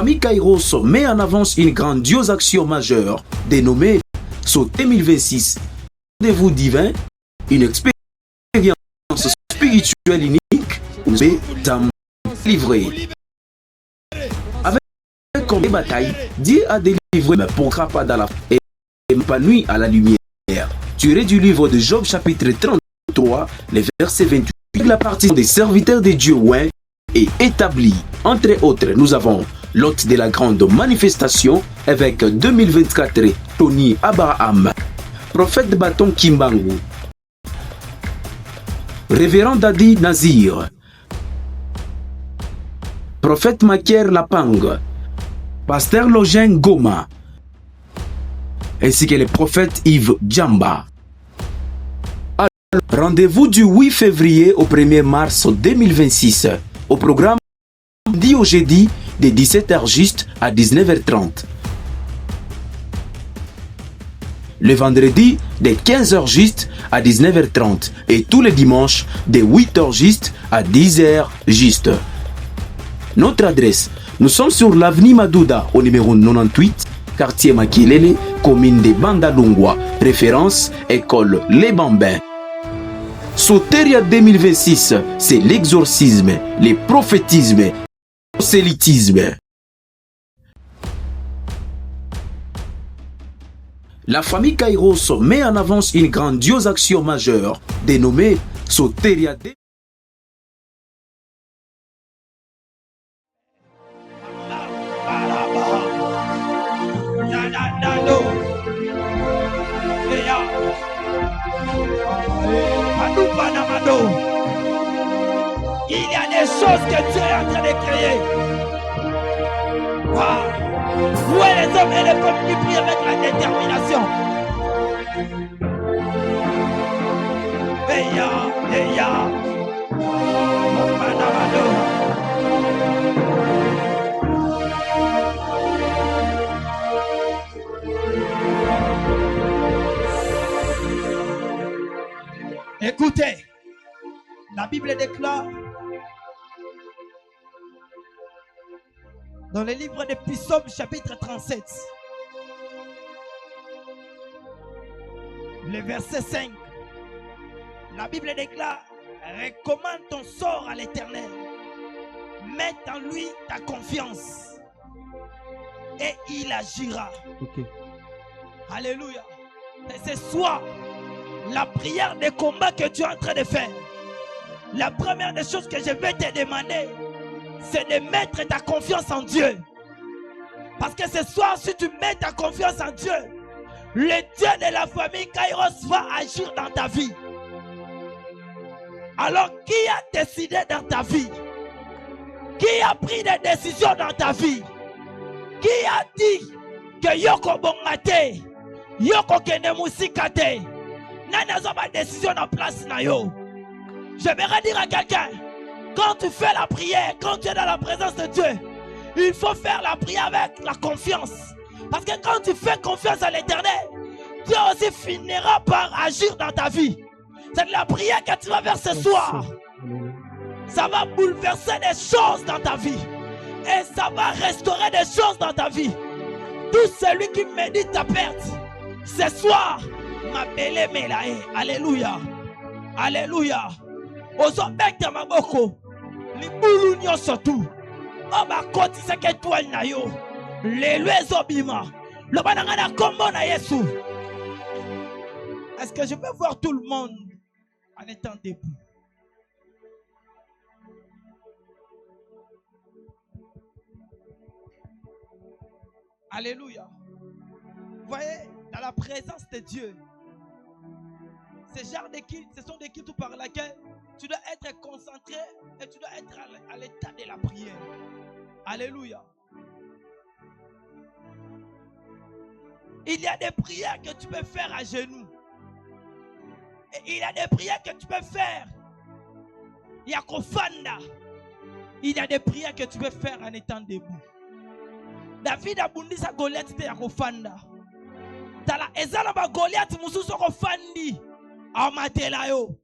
famille Kairos met en avance une grandiose action majeure dénommée Saut 2026. Rendez-vous divin, une expérience spirituelle unique où vous êtes livré. Avec comme bataille, Dieu a délivré mais pour pas dans la et épanoui à la lumière. Tiré du livre de Job chapitre 33, les versets 28. La partie des serviteurs de Dieu est établie. Entre autres, nous avons l'hôte de la grande manifestation, évêque 2024, Tony Abraham, prophète Bâton Kimbangu, révérend Dadi Nazir, prophète Makier Lapang, pasteur Login Goma, ainsi que le prophète Yves Djamba. Rendez-vous du 8 février au 1er mars 2026 au programme dit au jeudi de 17h juste à 19h30. Le vendredi de 15h juste à 19h30 et tous les dimanches de 8h juste à 10h juste. Notre adresse, nous sommes sur l'avenue Madouda au numéro 98, quartier Makilele, commune de Bandalungwa, référence école Les Bambins. Soteria 2026, c'est l'exorcisme, le prophétisme, le prosélytisme. La famille Kairos met en avance une grandiose action majeure dénommée Soteria 2026. Il y a des choses que Dieu est en train de créer. Wow. Où est les hommes et les femmes qui prient avec la détermination? Écoutez, la Bible déclare dans le livre de Psaumes chapitre 37, le verset 5, la Bible déclare: recommande ton sort à l'Éternel, mets en lui ta confiance et il agira. Okay. Alléluia. Et ce soir, la prière de combat que tu es en train de faire, la première des choses que je vais te demander, c'est de mettre ta confiance en Dieu. Parce que ce soir, si tu mets ta confiance en Dieu, le Dieu de la famille Kairos va agir dans ta vie. Alors, qui a décidé dans ta vie? Qui a pris des décisions dans ta vie? Qui a dit que Yoko Bongate, Yoko Kene Musikate, n'a pas de décision en place na yo? J'aimerais dire à quelqu'un, quand tu fais la prière, quand tu es dans la présence de Dieu, il faut faire la prière avec la confiance. Parce que quand tu fais confiance à l'Éternel, Dieu aussi finira par agir dans ta vie. C'est de la prière que tu vas faire ce soir. Ça va bouleverser des choses dans ta vie. Et ça va restaurer des choses dans ta vie. Tout celui qui médite ta perte, ce soir, m'appelle Melae. Alléluia. Alléluia. Ozobekta maboko. Libulu nyoso tu. Oba koti seke toile na yo. Lelo ezobima. Loba nanga kombo na Yesu. Est-ce que je peux voir tout le monde en étant debout? Alléluia. Vous voyez, dans la présence de Dieu, ce sont des cultes par lesquels tu dois être concentré et tu dois être à l'état de la prière. Alléluia. Il y a des prières que tu peux faire à genoux. Et il y a des prières que tu peux faire. Il y a Kofanda. Il y a des prières que tu peux faire en étant debout. David a bondi sa Goliath te ya Kofanda. Tala ezala ba Goliath mususu Kofandi. Amatela yo.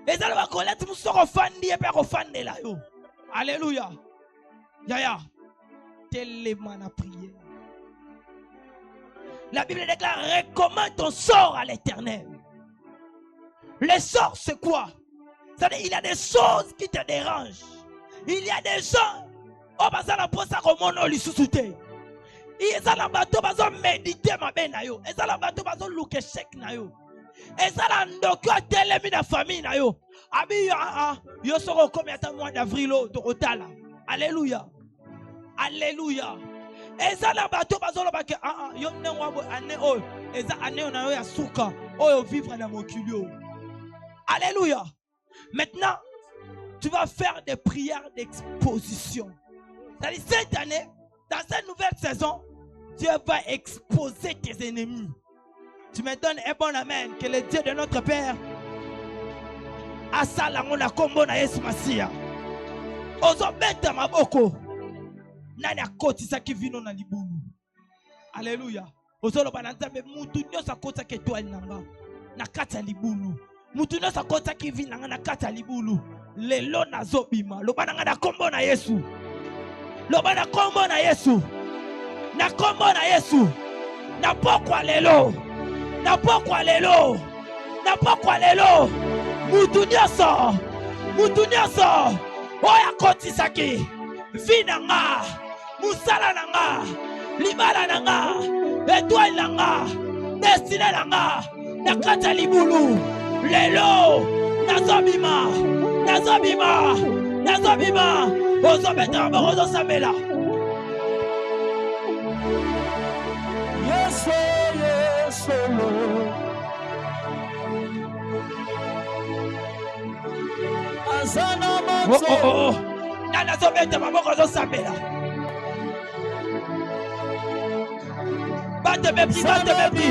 Ezala ba Goliath mususu Kofandi epe Kofandela yo. Alléluia. Yaya. tellement la prière. La Bible déclare, recommande ton sort à l'Éternel. Le sort, c'est quoi? C'est-à-dire, il y a des choses qui te dérangent. Il y a des gens, oh, bah, ça n'a pas ça comme on lui sous-souté. Et ça n'a pas tout, bah, ça méditer ma belle na yo. Et ça n'a pas tout, bah, ça look chèque na yo. Et ça n'a pas télé la famille na yo. Abi, yo sera comme il y a mois d'avril au Totala. Alléluia. Alléluia. Et ça n'a pas tout, bah, ça n'a pas yo ne wa année oh. Et ça année on a eu à souka. Oh, vivre dans mon culio. Alléluia. Maintenant, tu vas faire des prières d'exposition. C'est-à-dire, cette année, dans cette nouvelle saison, Dieu va exposer tes ennemis. Tu me donnes un bon amen. Que le Dieu de notre Père a ça la mona combo na Yesu Masia. Ozo beta maboko. Nani akoti sa kivino na libulu. Alléluia. Ozo lo bananza be mutu nyosa kota ke toile nanga. Na kata libulu. Mutu nyosa kota kivina na kata libulu. Lelo na zobima. Lo bananga na kombo na Yesu. Lo bana kombo na Yesu. Na kombo na Yesu. Na pokwa lelo. Na pokwa lelo. Na pokwa lelo. Mutu nyoso. Mutu nyoso. Oya kotisaki. Vina nga. Musala na nga. Libala na nga. Étoile na nga. Destiné na nga. Na kata libulu. Lelo. Nazobima. Nazobima. Nazobima. Ozo beta ozo samela. Yes, yes, Lord. Azana Oh, oh, oh. Nana zo beta maboko ozo samela. Bate mepri, bate mepri.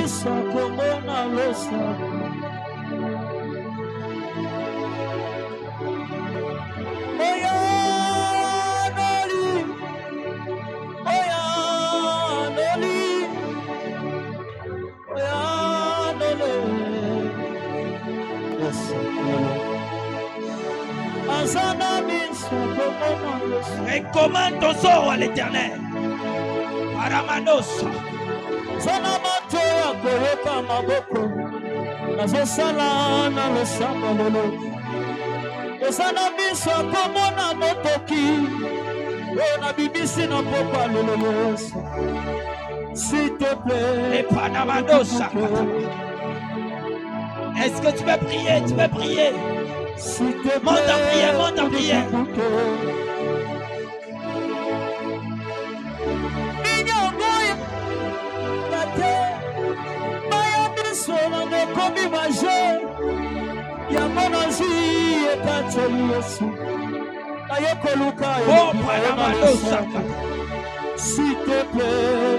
Recommande ton sort à l'Éternel. Aramanos. Zanamato ya koyoka maboko. Nazosala na losamba lelo. Ezana biso komona motoki. Na bibisi na pokwa lelo. S'il te plaît. Et Panamanos. Est-ce que tu peux prier? Tu peux prier. S'il te plaît. Monte en prière, monte en prière. Oh, s'il te plaît,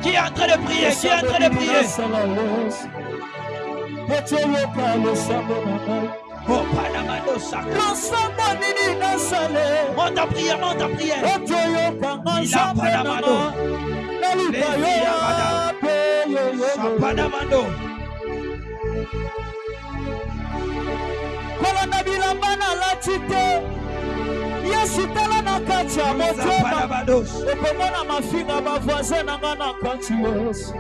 qui est en train de prier? Qui est en train de prier? Oh, Panamadosa. Monte en prière, monte en prière. Il a Panamado. Panamado. Kolanda bilamba na latite Yesu tala na kati ya motema okomona mafinga bavoisin na nga na kati Yesu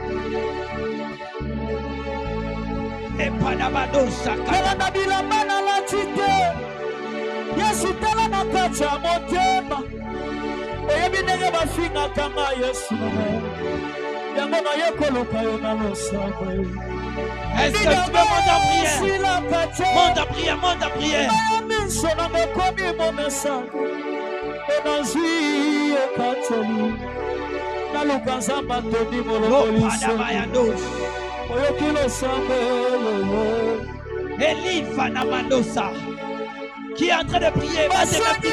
kolanda bilamba na latite Yesu tala na kati ya motema oyebi ndenge bafingaka nga Yesu yango naye koluka yo na losaka. Est-ce que tu peux monter en prière? Monte en prière, monte en prière. Elifa Namandosa qui est en train de prier. Va te mépris,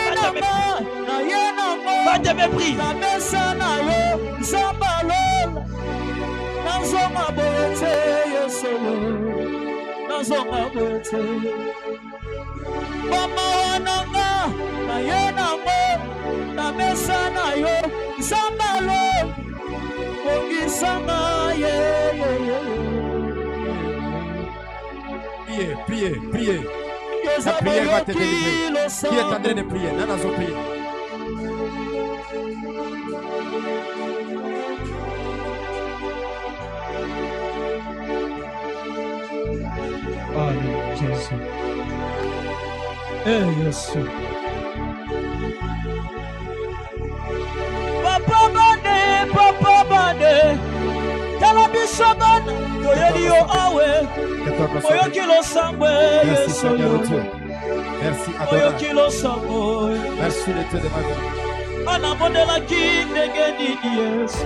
va te mépris. Va te mépris. Nazonga bote Yesu Nazonga bote Mama wananga na yenango na mesa na yo Zambalo Ongisanga Priez, priez, priez. eza Ta prière va te délivrer. boyoki Qui est en train losambo de prier? Nana zo prier. Allez, Jésus. Eh, Yesu. Papa bane, tala biso bana, toyeli yo awe, Que ton nom soit oyoki béni. losambo, Merci Yesu Seigneur yo. Dieu. Merci Adonai. Oyoki losambo, Merci le Dieu de ma vie. anamondelaki ndenge nini Yesu,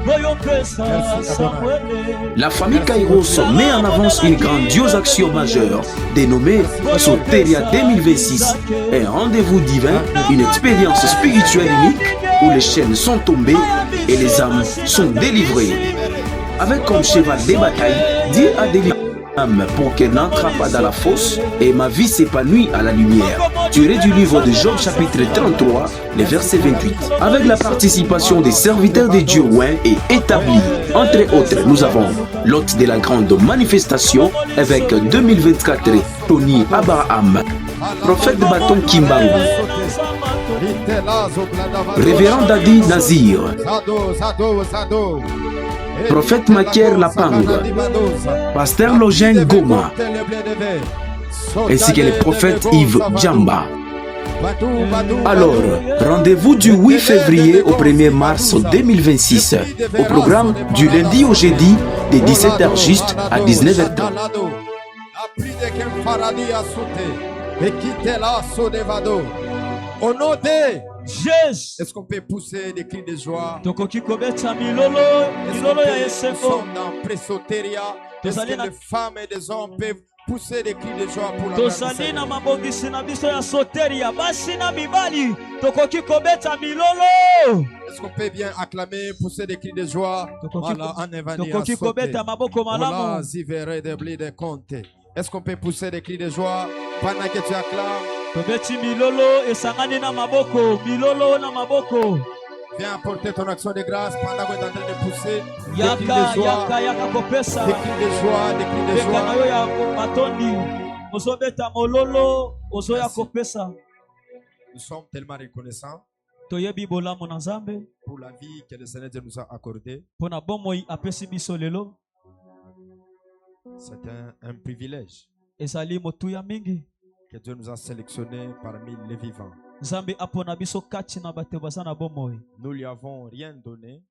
boyopesa Merci, sambwele. La famille Kairos met en avance une grandiose action majeure dénommée Soteria 2026, un rendez-vous divin, une expérience spirituelle unique où les chaînes sont tombées et les âmes sont délivrées. Avec comme cheval des batailles, Dieu a délivré l'âme pour qu'elle n'entre pas dans la fosse et ma vie s'épanouit à la lumière. Tiré du livre de Job chapitre 33, les versets 28. Avec la participation des serviteurs de Dieu oints et établis. Entre autres, nous avons l'hôte de la grande manifestation, évêque 2024, Tony Abraham, prophète de bâton Kimbangu, révérend Dadi Nazir, prophète Makier Lapang, pasteur Login Goma, ainsi que le prophète Yves Djamba. Alors, rendez-vous du 8 février au 1er mars 2026, au programme du lundi au jeudi, de 17h juste à 19h30. Au nom de Jésus. est-ce qu'on peut pousser des cris de joie? Tokoki kobeta milolo, Est-ce milolo ya nous esengo. sommes dans Presoteria? Est-ce Tozali que na- les femmes et les hommes peuvent pousser des cris de joie pour la Tozali na mabongisi na biso ya soteria, basi na mibali, tokoki kobeta milolo. Est-ce qu'on peut bien acclamer, pousser des cris de joie? Tokoki- Voilà, en évangile. Tokoki kobeta maboko malamu. Est-ce qu'on peut pousser des cris de joie pendant que tu acclames? Tobeti milolo esangani na maboko, milolo na maboko. Viens apporter ton action de grâce pendant que tu es en train de pousser des cris Yaka de joie, yaka kopesa. des cris de joie, des cris de Beka na yo joie. ya matondi. Ozobeta mololo, ozoya Merci. kopesa. Nous sommes tellement reconnaissants Toyebi bolamu na Nzambe, pour la vie que le Seigneur Dieu nous a accordée. pona bomoi apesi biso lelo. C'est un privilège Ezali motuya mingi. que Dieu nous a sélectionnés parmi les vivants. Nzambe apona biso kati na bato baza na bomoi. Nous lui avons rien donné,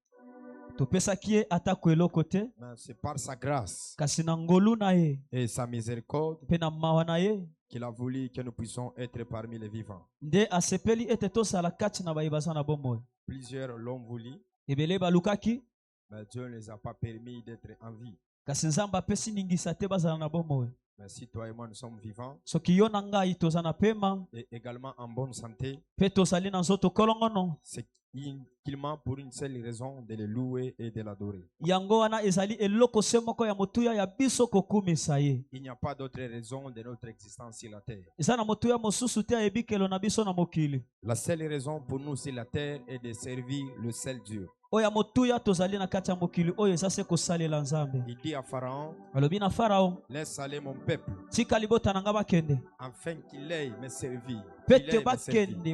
Topesaki ye atako eloko te, mais c'est par sa grâce kasi na ngolu na ye et sa miséricorde mpe na mawa na ye qu'il a voulu que nous puissions être parmi les vivants. nde asepeli ete tosala kati na baye baza na bomoi. Plusieurs l'ont voulu, Ebele balukaki, mais Dieu ne les a pas permis d'être en vie. kasi Nzambe apesi ningisa te bazala na bomoi. Mais si toi et moi nous sommes vivants Soki yo na ngai toza na pema et également en bonne santé, mpe tozali na nzoto kolongono, c'est uniquement pour une seule raison de le louer et de l'adorer. yango wana ezali eloko se moko ya motuya ya biso kokumisa ye. Il n'y a pas d'autre raison de notre existence sur la terre. Eza na motuya mosusu te ya ebikelo na biso na mokili. La seule raison pour nous sur la terre est de servir le seul Dieu. Oyo ya motuya tozali na kati ya mokili oyo eza se kosalela Nzambe. Il dit à Pharaon, Alobi na Farao, laisse aller mon peuple tika libota na nga bakende. afin qu'il aille me servir. Pete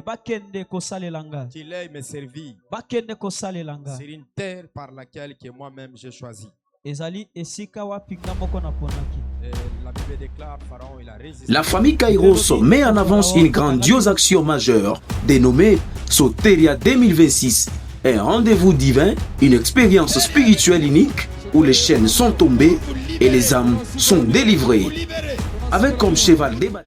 bakende kosalela nga. Qu'il aille me servir Bakende kosalela nga. sur une terre par laquelle que moi-même j'ai choisi. Ezali esika wapi nga moko na ponaki. Et la Bible déclare, Pharaon, il a résisté. La famille Kairos met en avance une grandiose action majeure dénommée Soteria 2026, un rendez-vous divin, une expérience spirituelle unique où les chaînes sont tombées et les âmes sont délivrées. Avec comme cheval des batailles.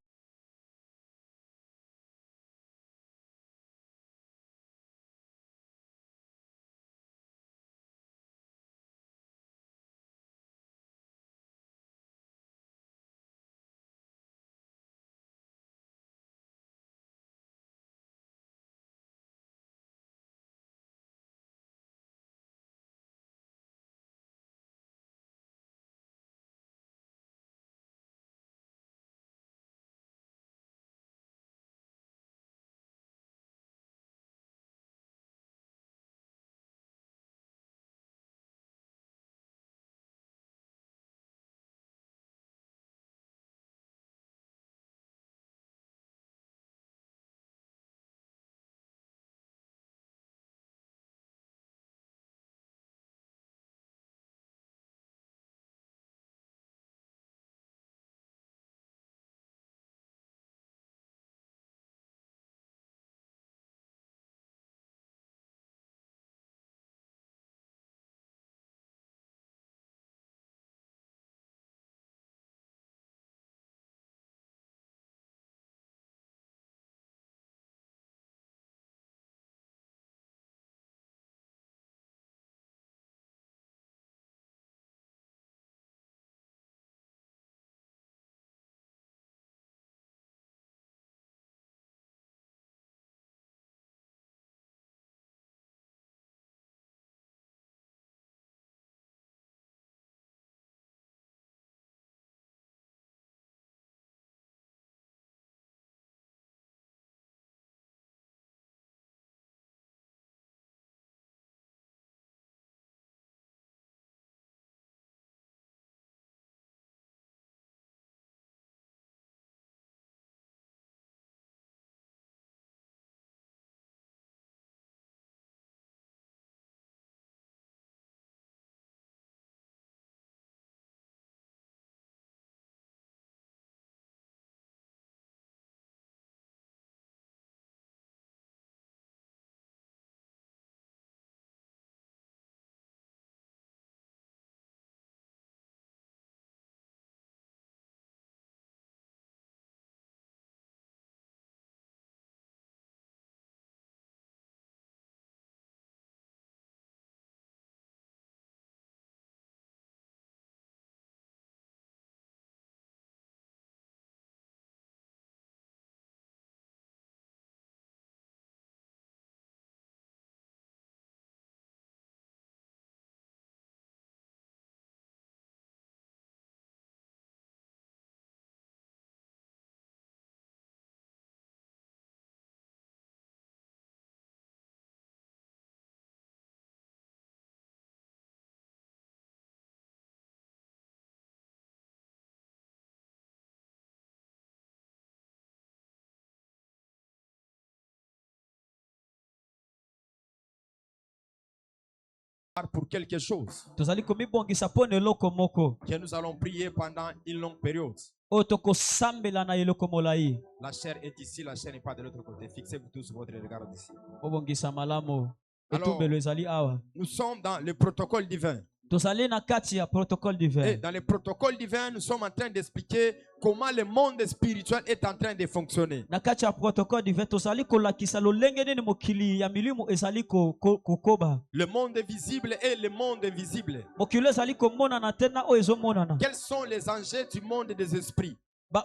pour quelque chose tozali komibongisa mpo na eloko moko que nous allons prier pendant une longue période. oyo tokosambela na eloko molai. La chair est ici, la chair n'est pas de l'autre côté. Fixez-vous tous votre regard d'ici. obongisa malamu Alors, etumbelo ezali awa. nous sommes dans le protocole divin. tozali na kati ya protocole Et divin. dans le protocole divin, nous sommes en train d'expliquer comment le monde spirituel est en train de fonctionner. na kati ya protocole divin tozali kolakisa lolenge nini mokili ya milimo ezali kokoba. Le monde visible et le monde invisible. mokili ezali komonana te na oyo ezomonana. Quels sont les enjeux du monde des esprits?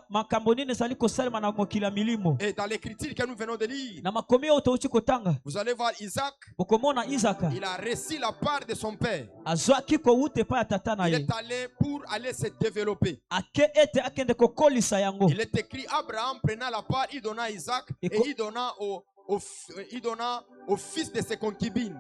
makambo nini ezali kosalema na mokili ya milimo. Et dans l'écriture que nous venons de lire, na makomi oyo touti kotanga vous allez voir Isaac, bokomona Isaka il a reçu la part de son père. azwaki kowuta epai ya tata na Il ye est allé pour aller se développer. ake ete akende kokolisa yango. Il est écrit Abraham prenant la part, il donna à Isaac et il donna au fils de ses concubines.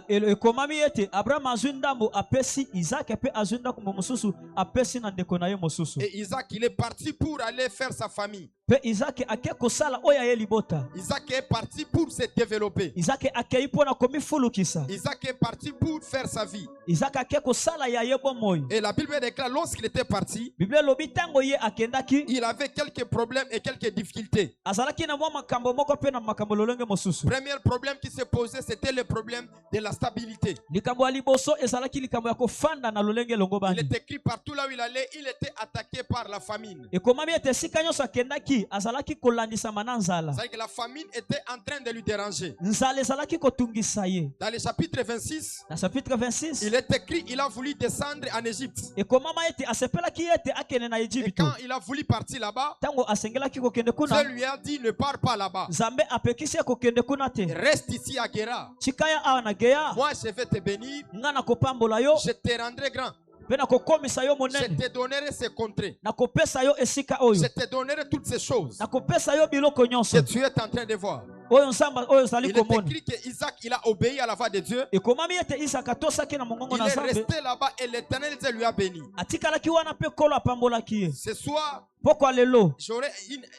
ekomami ete abrahamu azwi ndambo apesi Isaka mpe azwi ndako mosusu apesi na ndeko na ye mosusu. Et Isaac, il est parti pour aller faire sa famille. mpe Isaka ake kosala oyo aye libota. Isaac est parti pour se développer. Isaka akei mpo na komifulukisa. Isaac est parti pour faire sa vie. Isaka ake kosala ya ye bomoi. Et la Bible déclare, lorsqu'il était parti, Biblia elobi ntango ye akendaki il avait quelques problèmes et quelques difficultés. azalaki na mwa makambo moko mpe na makambo lolenge mosusu. Premier problème qui se posait, c'était le problème de la stabilité. likambo ya liboso ezalaki likambo ya kofanda na lolenge elongo Il bani. est écrit partout là où il allait, il était attaqué par la famine. ekomami ete esika nyonso akendaki azalaki kolandisama na nzala. C'est-à-dire que la famine était en train de lui déranger. nzala ezalaki kotungisa ye. Dans le chapitre 26, na chapitre 26 il est écrit, il a voulu descendre en Égypte. ekomama ete asepelaki ete akende na Et Ejipito. quand il a voulu partir là-bas, ntango asengelaki kokende kuna Dieu lui a dit, ne pars pas là-bas. nzambe apekisi ye kokende kuna te. Reste ici à Guéra. tika ya awa na geya Moi, je vais te bénir. nga na kopambola yo Je te rendrai grand. mpe na kokomisa yo Je monene. te donnerai ces contrées. na kopesa yo esika oyo. Je te donnerai toutes ces choses na kopesa yo biloko nyonso que tu es en train de voir. oyo nzamba oyo ozali Il est komona. écrit que Isaac, il a obéi à la voix de Dieu. ekomami ete Isaka atosaki na mongongo Il na est nzambe resté là-bas et l'Éternel Dieu lui a béni. atikalaki wana mpe kolo apambolaki ye. Ce soir, pokwa lelo j'aurai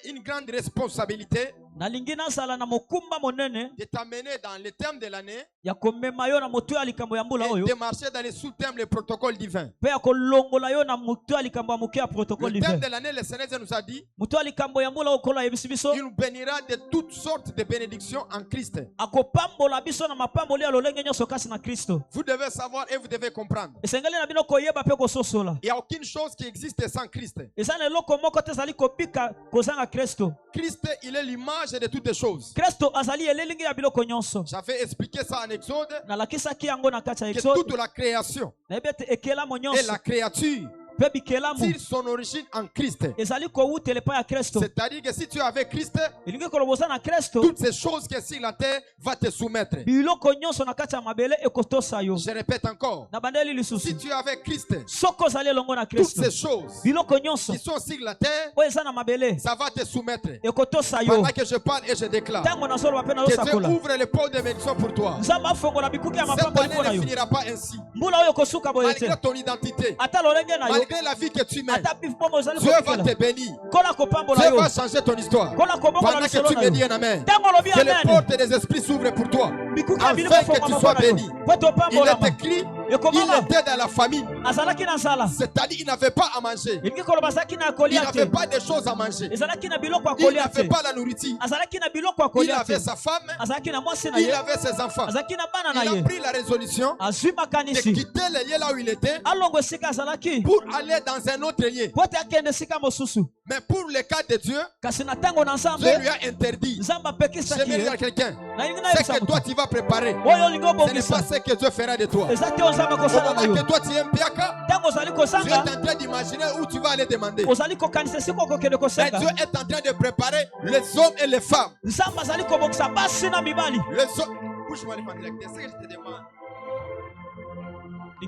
une grande responsabilité nalingi nazala na mokumba monene de t'amener dans le thème de l'année ya komema yo na motu ya likambo ya mbula et oyo de marcher dans le sous-thème, le protocole divin. mpe ya kolongola yo na motu ya likambo ya moke ya Le protocole thème divin. de l'année, le Seigneur Dieu nous a dit, motu ya likambo ya mbula oyo kolo ayebisi biso il nous bénira de toutes sortes de bénédictions en Christ. akopambola biso na mapamboli ya lolenge nyonso kasi na Kristo. Vous devez savoir et vous devez comprendre. esengeli na bino koyeba mpe kososola. Il n'y a aucune chose qui existe sans Christ. eza na eloko moko te ezali kobika kozanga Kristo. Christ, il est l'image de toutes choses. Kristo azali elelingi ya biloko nyonso. J'avais expliqué ça en Exode, nalakisaki yango na kati ya que Exode. toute la création nayebi ete ekelamo et nyonso la créature mpe bikelamu tire son origine en Christ. ezali kowutela epai ya Kristo. C'est-à-dire que si tu es avec Christ, elingi koloba oza na Kristo toutes ces choses qui sont sur la terre vont te soumettre. biloko nyonso na kati ya mabele ekotosa yo. Je répète encore, na bandeli si lisusu tu es avec Christ, soki ozali elongo na toutes Kristo ces choses biloko nyonso qui sont sur la terre, oyo eza na mabele ça va te soumettre. ekotosa yo. Pendant que je parle et je déclare, ntango nazoloba mpe que Dieu nazosakola ouvre les portes de bénédiction pour toi. nzambe afongola bikuki ya Cette mapamboli mpo na année ne yo. finira pas ainsi. mbula oyo kosuka boye te Malgré ton identité, ata lolenge na yo malgré la vie que tu mènes, ata bomo ozali Dieu va kobikela te bénir. kola kopambola Dieu yo va changer ton histoire. kola kobongola Pendant que lisolo tu na me yo dis un amen, ntango olobi que les amen portes des esprits s'ouvrent pour toi. bikuki ya biloko Afin que tu efongwama sois mpo na yo béni. po Il topambolama. est écrit, il ekomama était dans la famine. azalaki na nzala C'est-à-dire il n'avait pas à manger. elingi koloba azalaki na Il kolia n'avait te pas de choses à manger. ezalaki na biloko ya Il kolia n'avait te pas la nourriture. azalaki na biloko ya Il kolia avait te sa femme. azalaki na mwasi na Il ye avait ses enfants. azalaki na bana na Il a ye pris la résolution azwi de makanisi quitter le lieu là où il était alongo esika azalaki pour aller dans un autre lieu. po te akende esika mosusu. Mais pour le cas de Dieu, kasi na ntango na Dieu nzambe lui a interdit. nzambe apekisaki J'aimerais dire ye à quelqu'un, nalingi c'est nayebisa que toi moto tu vas préparer. oyo olingi Ce n'est obongisa pas ce que Dieu fera de toi. eza te oyo nzambe Au akosala na moment yo que toi tu es un piaka, ntango ozali Dieu est kozanga en train d'imaginer où tu vas aller demander. ozali kokanisa esika okokende Mais kosenga Dieu est en train de préparer les hommes et les femmes. nzambe azali kobongisa basi na mibali. Les hommes. Bouge-moi les femmes directement. C'est ce que je te demande.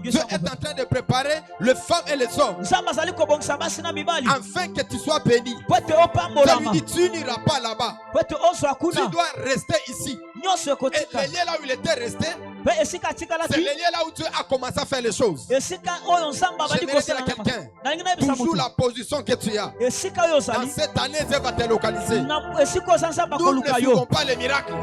Dieu est en train de préparer les femmes et les hommes nzambe azali kobongisa basi na mibali afin que tu sois béni. po ete Ça lui opambolama dit, tu n'iras pas là-bas. po ete ozwa Tu kuna dois rester ici. nyonso Et ekotika le lieu là où il était resté, mpe esika c'est atikalaki le lieu là où Dieu a commencé à faire les choses. esika oyo nzambe abandi J'aimerais dire à kosala quelqu'un, nalingi nayebisa toujours motu la position que tu as. esika oyo Dans ozali cette année, Dieu va te localiser. na esika oza nzambe Nous ne akoluka suivons yo pas les miracles.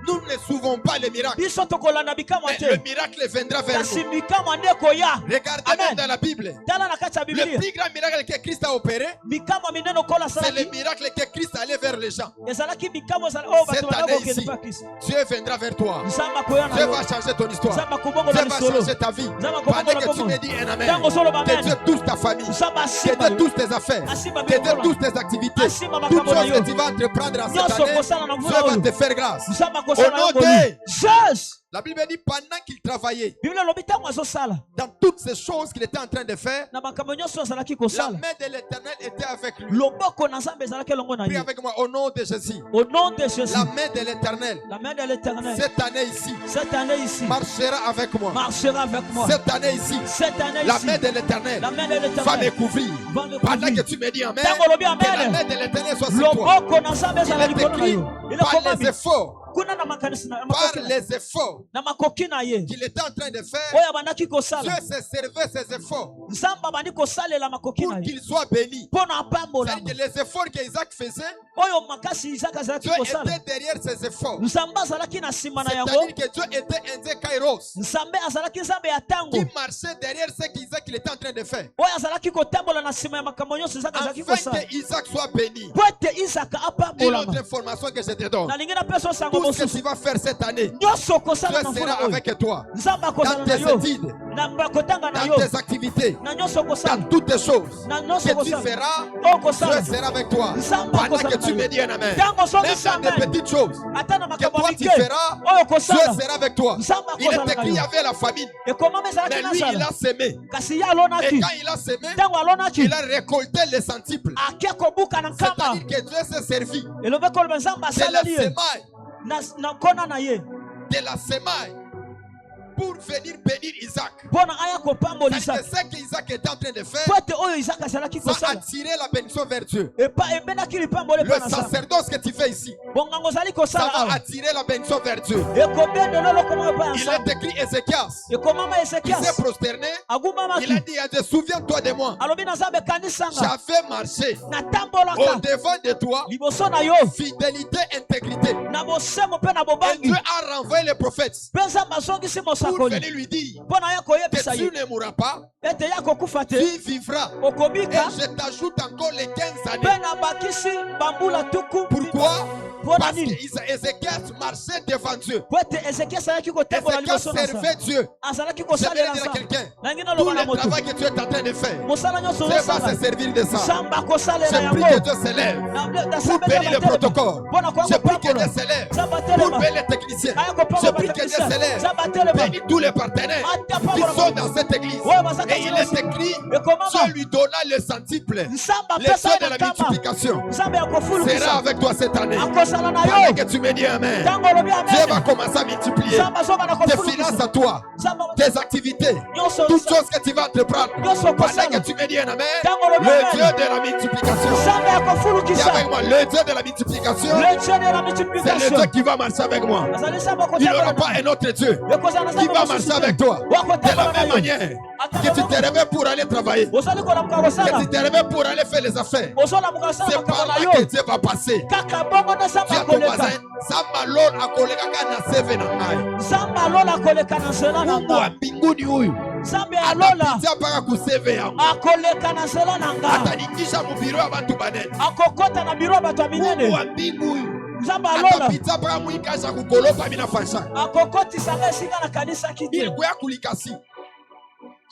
Nous ne suivons pas les miracles. biso tokolanda bikamwa Mais te le miracle viendra vers kasi nous. bikamwa nde koya. Regardez Amen. même dans la Bible. Tala na kati ya Le Biblia plus grand miracle que Christ a opéré, bikamwa minene okola c'est le asalaki miracle que Christ allait vers les gens. ezalaki bikamwa ezala oyo Cette bato année bandaki ici, okende pa Kristo. Dieu viendra vers toi. Nzambe akoya na Dieu yo. va changer ton histoire. Nzambe Dieu akobongola va lisolo. changer ta vie. Nzambe Pendant akobongola que tu bongo. me dis un amen, Ntango ozoloba que amen. Dieu touche ta famille, Nzambe que asimba Dieu yo. touche tes affaires, Asimba que Dieu biloko touche tes activités. Asimba Toutes makambo na choses yo. que tu vas entreprendre en cette Nyonso année, okosala na Dieu mvula va oyo. te faire grâce. Nzambe Au akosala nom yango de Jésus. La Bible dit pendant qu'il travaillait Biblia elobi ntango azosala dans toutes ces choses qu'il était en train de faire, na makambo nyonso azalaki la kosala main de l'Éternel était avec lui. loboko na Nzambe ezalaki elongo na Prie ye. avec moi au nom de Jésus. Au nom de Jésus, La main de l'Éternel, la main de l'Éternel cette année ici, cette année ici marchera avec moi. marchera avec moi. Cette année ici, Cette année la ici, main de l'Éternel la main de va me l'Éternel couvrir. va me Pendant que couvrir. tu me dis amen, Ntango olobi que la amen, main de l'Éternel soit sur toi. loboko na Nzambe ezala Il est likolo na écrit yo. par Inakomami les efforts, kuna na makanisi na par makoki na- les efforts na makoki na ye qu'il était en train de faire, oyo abandaki Dieu kosala se servait ses efforts Nzambe abandi kosalela makoki pour na ye qu'il soit béni. mpo na apambolama C'est-à-dire que les efforts qu'Isaac faisait, oyo makasi Isaka azalaki Dieu kosala était derrière ses efforts. Nzambe azalaki na nsima na yango. C'est-à-dire que Dieu était un Dieu Kairos Nzambe azalaki Nzambe ya ntango qui marchait derrière ce qu'Isaac il était en train de faire. oyo azalaki kotambola na nsima ya makambo nyonso Isaka azalaki Afin kosala que Isaac soit béni. po ete Isaka Une apambolama. autre information que je te donne. nalingi napesa osango Tout ce que mosusu tu vas faire cette année, nyonso okosala na Dieu mvula sera oyo avec toi. Nzambe Dans akozala na tes yo études, na kotanga na dans yo tes activités, na nyonso dans okosala toutes tes choses na nyonso que tu okosala feras, oyo okosala Dieu sera avec toi. Nzambe Pendant akozala que na tu yo me dis un amen. ntango Même osongisa dans des amen petites choses ata na que makambo toi ya tu mike feras, oyo Dieu okosala sera avec toi. Nzambe Il est akozala na écrit, il y yo avait la famine. ekomama ezalaki Mais na lui, il nzala a semé. kasi ye Et alonaki quand il a semé, ntango alonaki il a récolté les centiples. ake kobuka na nkama C'est-à-dire que Dieu s'est servi elobi koloba Nzambe de la asaleli ye semaille, na nkona na ye de la semaille, pour venir bénir Isaac. mpo na aya kopambola C'est-à-dire Isaka que ce qu'Isaac était en train de faire po ete oyo Isaka azalaki va kosala attirer la bénédiction vers Dieu. ebendaki lipambole Le mpo na Nzambe sacerdoce que tu fais ici, bongango ozali ça kosala va awa attirer la bénédiction vers Dieu. ekobendela lokoma epai ya Il Nzambe est écrit Ézéchias. ekomama Il s'est Ezekiasi prosterné. Il a agumamaki dit à Dieu, souviens-toi de moi. alobi na Nzambe kanisanga J'avais marché au natambolaka devant de toi, liboso na yo fidélité, intégrité. na bosembo mpe na Et bobangi Dieu a renvoyé les prophètes mpe Nzambe azongisi pour mosakoli venir lui dire mpo na ye que koyebisa tu ye ne mourras pas, ete ya kokufa te tu vivras. Et okobika je t'ajoute encore les 15 mpe années. nabakisi bambula tuku Pourquoi? mpo na Parce que nini Ézéchias marchait devant Dieu. po ete Ezekiasi azalaki kotambola Ézéchias liboso na Nzambe servait Dieu. azalaki Je vais kosalela dire à Nzambe quelqu'un, nangi tout naloba na le moto travail que tu es en train de faire, mosala nyonso Dieu va ozosala se servir de ça. Nzambe akosalela Je prie yango que Dieu s'élève Na pour bénir le protocole. mpona Je prie que koyanga Dieu s'élève Nzambe pour atelema bénir les techniciens. aya Je kopamba prie que Dieu bateknisien s'élève. Nzambe atelema Bénis tous les partenaires qui sont dans cette église. oyo baza Et il kasi est écrit, ekomama Dieu lui donna le centuple. Nzambe Les apesa soins ye de na la nkama multiplication Nzambe ya sera kofulukisa avec toi cette année. akosala na Pendant yo que tu me dis Amen, ntango olobi Dieu va amen commencer à multiplier Nzambe azoba na tes finances kofulukisa à toi, Nzambe tes activités, nyonso toutes choses que tu vas entreprendre. nyonso Pendant okosala que tu me dis un Amen, ntango olobi le Dieu amen de la multiplication. Nzambe ya Dis kofulukisa avec moi, le Dieu de la multiplication, le Dieu de la c'est le multiplication Dieu qui va marcher avec moi. azali Nzambe Il n'y aura akotambola pas un autre Dieu ekozala na qui Nzambe va mosusu marcher te. avec toi. De Wakotambola la na même yo. manière que tu te réveilles pour aller travailler, que ozali kolamuka kosala tu te réveilles pour aller faire les affaires. ozolamuka kosala C'est makambo par na là yo que Dieu va passer. kaka bongo nde Nzambe Dis à ton akoleka voisin, ça malheur akoleka na seve na ngai. Nzambe alola akoleka na nzela na Mungu wa nga mbinguni huyu Nzambe alola atapitia mpaka kuseve yangu, akoleka na nzela na nga atanikisha mubiro ya bantu banene. akokota na biro ya bato ya Mungu minene wa mbingu huyu Nzambe alola atapitia mpaka mwikasha kukolopa mina fasha. akokotisanga esika na kanisa kite Nilikuya kulikasi.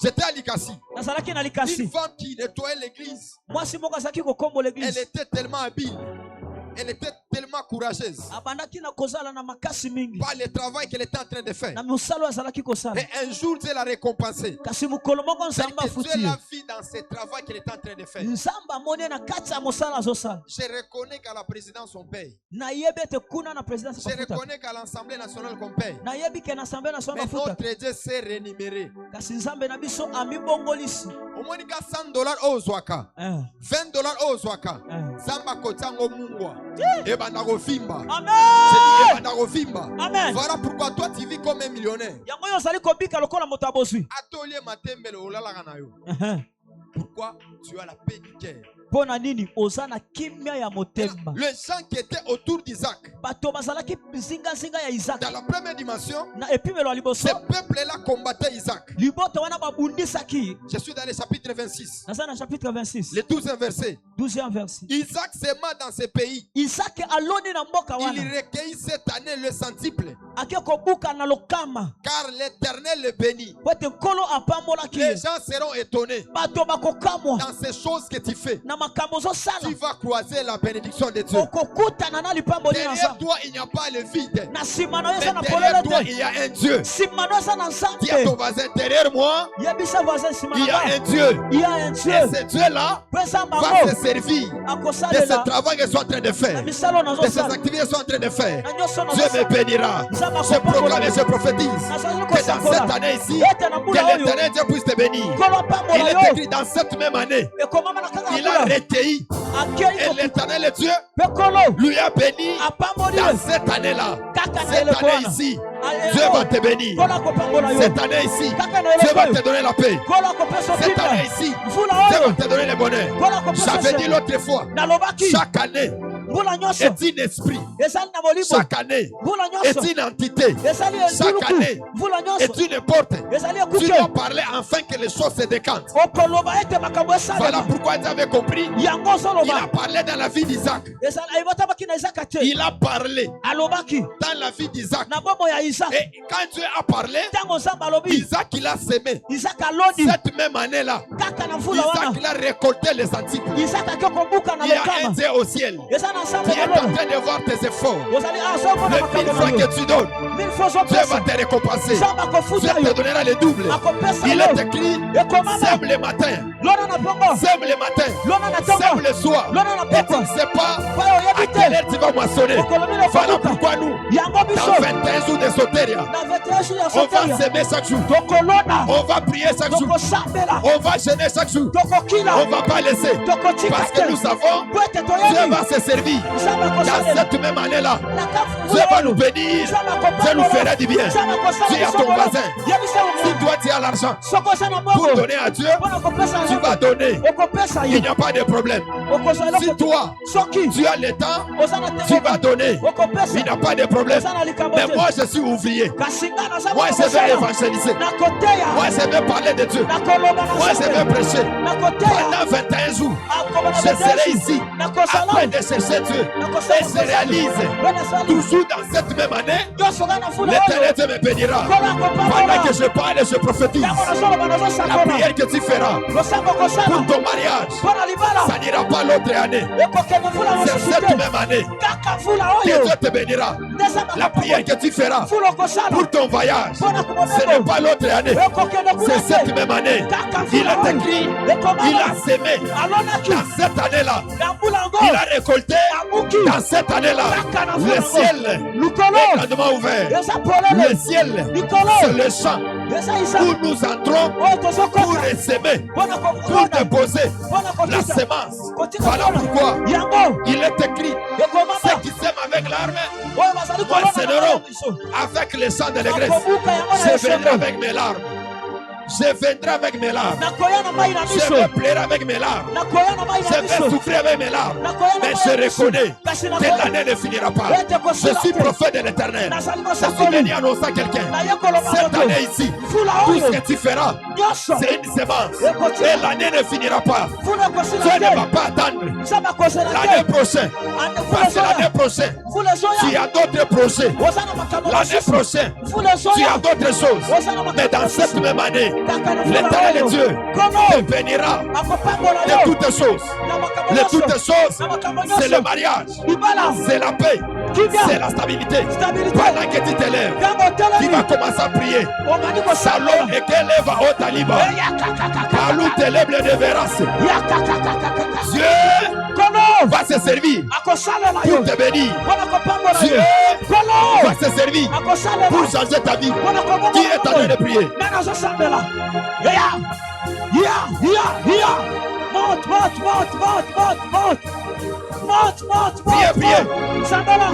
J'étais à Likasi. nazalaki na Une likasi femme qui nettoyait l'église, mwasi moko azalaki kokombola elle eglise était tellement habile. Elle était tellement courageuse abandaki na kozala na makasi mingi par le travail qu'elle était en train de faire. na mosala azalaki kosala Et un jour, Dieu l'a récompensée. kasi mokolo moko Nzambe C'est-à-dire que Dieu afuti ye l'a vu dans ce travail qu'elle était en train de faire. Nzambe amoni na kati ya mosala azosala Je reconnais qu'à la présidence, on paye. nayebi ete kuna na présidence Je bafuta reconnais qu'à l'Assemblée nationale, qu'on paye. nayebi ke na assemblée nationale Mais bafuta notre Dieu s'est rémunéré. kasi Nzambe na biso amibongolisi Au moins, il y a $100 au Zwaka, $20 au Zwaka. Samba kotango mungwa. Et bandago fimba. amen C'est dit, bandago fimba. amen Voilà pourquoi toi tu vis comme un millionnaire. yango oyo ozali kobika lokola moto aboswi Atelier matembele olalaka na yo. Pourquoi tu as la paix du cœur? pona nini ozana kimya ya motema. Les gens qui étaient autour d'Isaac, Bato bazalaki zinga zinga ya Isaac. dans la première dimension, Na epimelo ya liboso. ce peuple-là combattait Isaac. Liboto wana babundisaki. Je suis dans le chapitre 26, Naza na chapitre 26. le 12e verset. 12e verset. Isaac s'aima dans ce pays. Isaac aloni na mboka Il wana. recueillit cette année le centuple, Ake kobuka na lokama. car l'Éternel le bénit. Wete nkolo apambolaki. Les gens seront étonnés Bato bakokamwa. dans ces choses que tu fais. Na makambo zo sala. Tu vas croiser la bénédiction de Dieu. Okokutana na lipamboli na Derrière nzambe. toi, il n'y a pas le vide. Na sima na Mais yesa na derrière toi, polele il te. y a un Dieu. Sima na yesa na Dis à ton nzambe. voisin, derrière moi, Yebisa voisin sima il y na a un nga. Dieu. Il y a un Dieu. Et ce Dieu-là Pesa va mango. se servir de ce Akosalela. travail qu'ils sont en train de Na faire, misalo na de ces zosala. activités qu'ils sont en train de faire. Na nyoso na Dieu me zosala. bénira. Je proclame et je prophétise que dans cette année ici, que l'Éternel Dieu puisse te bénir. Nkolo Il apambola est yo. écrit dans cette même année, Ekomama na kaka il a kula. recueilli Akei et ko l'Éternel Dieu pekolo. lui a béni Apamboli dans yo. cette année-là. Kaka na Cette eleko année wana. ici, Ale- Dieu va te bénir. Nkolo akopambola yo. Cette année ici, Kaka na Dieu eleko va yo. te donner la paix. Nkolo akopesa Cette kimia. année ici, Mvula Dieu oyo. va te donner le bonheur. Nkolo akopesa J'avais dit sema. l'autre fois, Nalobaki. chaque année Mvula nyonso. est un esprit. Ezali na molimo. Chaque année Mvula est nyonso. une entité. Ezali Chaque enduluku. année Mvula nyonso. est une porte. Ezali Tu ekuke. dois parler afin que les choses se décantent. Okoloba ete makambo Voilà esalema. pourquoi tu avais compris. Yango Il a ozoloba. parlé dans la vie d'Isaac. Ezali ayibotabaki na Isaka te. Il a parlé Alobaki. dans la vie d'Isaac. Na bombo ya Isaka. Et quand Dieu a parlé, Ntango nzambe alobi. Isaac il a semé. Isaka aloni. Cette même année-là, Kaka na mvula Isaac wana. il a récolté les centiples. Isaka ake kobuka na Il y a un lokama. Dieu au ciel Eza na nzambe qui est en balona. train de voir tes efforts. Ozali azomona Les makambo 1000 fois na yo. que tu donnes, Mille fois Dieu va ozopesa. te récompenser. Nzambe Dieu akofuta te yo. donnera le double. Akopesa Il yo. est écrit, Ekomama. sème le matin, Lona na pongo. sème le matin, Lona na sème tongo. le soir. Lona na Et tu poko. ne sais pas Payo à yebi quelle te. heure tu vas moissonner. Okolobi na Voilà kobuka. pourquoi nous, Yango biso. dans 21 jours de Soteria, Na 21 jours ya on va soteria. s'aimer chaque jour. Tokolona. On va prier chaque jour. Tokosambela. On va jeûner chaque jour. Tokokila. On ne va pas laisser. Tokotika Parce que te. nous savons, Po ete Dieu toyebi. va se servir. Nzambe Dans akosalela. cette même année-là, Na kafu Dieu va oyo. nous bénir. Nzambe Dieu nous akopambola. fera du bien. Nzambe akosala Dis à biso ton bolo. voisin, Yebisa si omo. toi tu as l'argent Soko oza na pour bongo. donner à Dieu, Mpona kopesa tu vas nzambe. donner. Okopesa Il ye. n'y a pas de problème. Okozala Si toi, soki tu as le temps, oza na tu vas tembo. donner. Okopesa. Il n'y a pas de problème. Oza na likambo Mais te. moi, je suis ouvrier. Kasi nga naza Moi, mwana je vais kosala. évangéliser. Na koteya. Moi, je vais parler de Dieu. Na koloba na Moi, je nzambe. vais prêcher. Na koteya. Pendant 21 jours, Akoba na je serai bedeshi. ici Na kosala. afin de chercher Dieu. Na kosala. Et se réalise. Bwana sala. Toujours dans cette même année, Nyonso nga na fula l'Éternel oyo. Dieu me bénira. Kola akopambola. Pendant que je parle et je prophétise, Ntango nazoloba la nazosakola. prière que tu feras Losambo kosala. pour ton mariage, Mpona libala. ça n'ira pas l'autre année. Ekokende mvula C'est mosusu cette te. même année Kaka mvula que oyo. Dieu te bénira. Nzambe La prière que tu feras mvula okosala. pour ton voyage, Mpona ce kumobembo. n'est pas l'autre année. Ekokende kuna C'est cette te. même année. Kaka Il mvula est oyo. écrit, Ekomama. il a semé Alonaki. dans cette année-là. Na mvula ngo. Il a récolté Abuki. dans cette année-là. Kaka na Le mvula ngo. ciel Lukolo. est grandement ouvert. Eza polele. Le ciel, Likolo. c'est le champ Eza isa. où nous entrons Oyo pour tozokota. semer, Mpona pour kokota. déposer Mpona la kotisa. semence. Kotika Voilà mpona. pourquoi Yango. il est écrit, Ekomama. ceux qui sèment avec l'arme, Oyo bazali kolona na moissonneront biso. avec le sang de l'église. Nakobuka yango na Je viendrai esengo. avec mes larmes. Je viendrai avec mes larmes. Nakoya na mai na Je biso. vais pleurer avec mes larmes. Nakoya na mai Je na vais biso. souffrir avec mes larmes. Nakoya na Mais mai je na biso. reconnais Kasi que nakoya. l'année ne finira pas. Ete kosila Je suis te. prophète de l'éternel. Nazali Je suis mosakoli. venu annoncer à quelqu'un. Naye koloba Cette moto. année ici, Mvula tout oyo. ce que tu feras, Nyonso. c'est une semence. Et l'année ne finira pas. Mvula Dieu ekosila ne va te. pas attendre Nzambe akozela l'année te. prochaine. Ande Parce que mvula l'année ezoya. prochaine, Mvula tu ezoya. as d'autres projets. Oza na makambo L'année mosusu. prochaine, Mvula tu ezoya. as d'autres choses. Oza na Mais makambo dans cette mosusu. même année, Kaka na mvula l'éternel oyo. Dieu te Kono. bénira Akopambola de yo. toutes choses. Na makambo De nyonso. toutes choses, Na makambo c'est nyonso. le mariage, Libala. c'est la paix, Kimia. c'est la stabilité. Stabilité. Pendant que tu t'élèves, Ntango tu vas otelemi. commencer à prier. Omani Salon kosala. et qu'elle lève au taliban. Palou téléble de verras. Dieu Kono. va se servir Akosalela yo. pour te bénir. Mpona kopambola Dieu yo. Kono. va se servir Akosalela. pour changer ta vie. Mpona kobobola Qui est en train de prier? Nga nazosambela. Ya. Monte. Priez, priez. Sambela.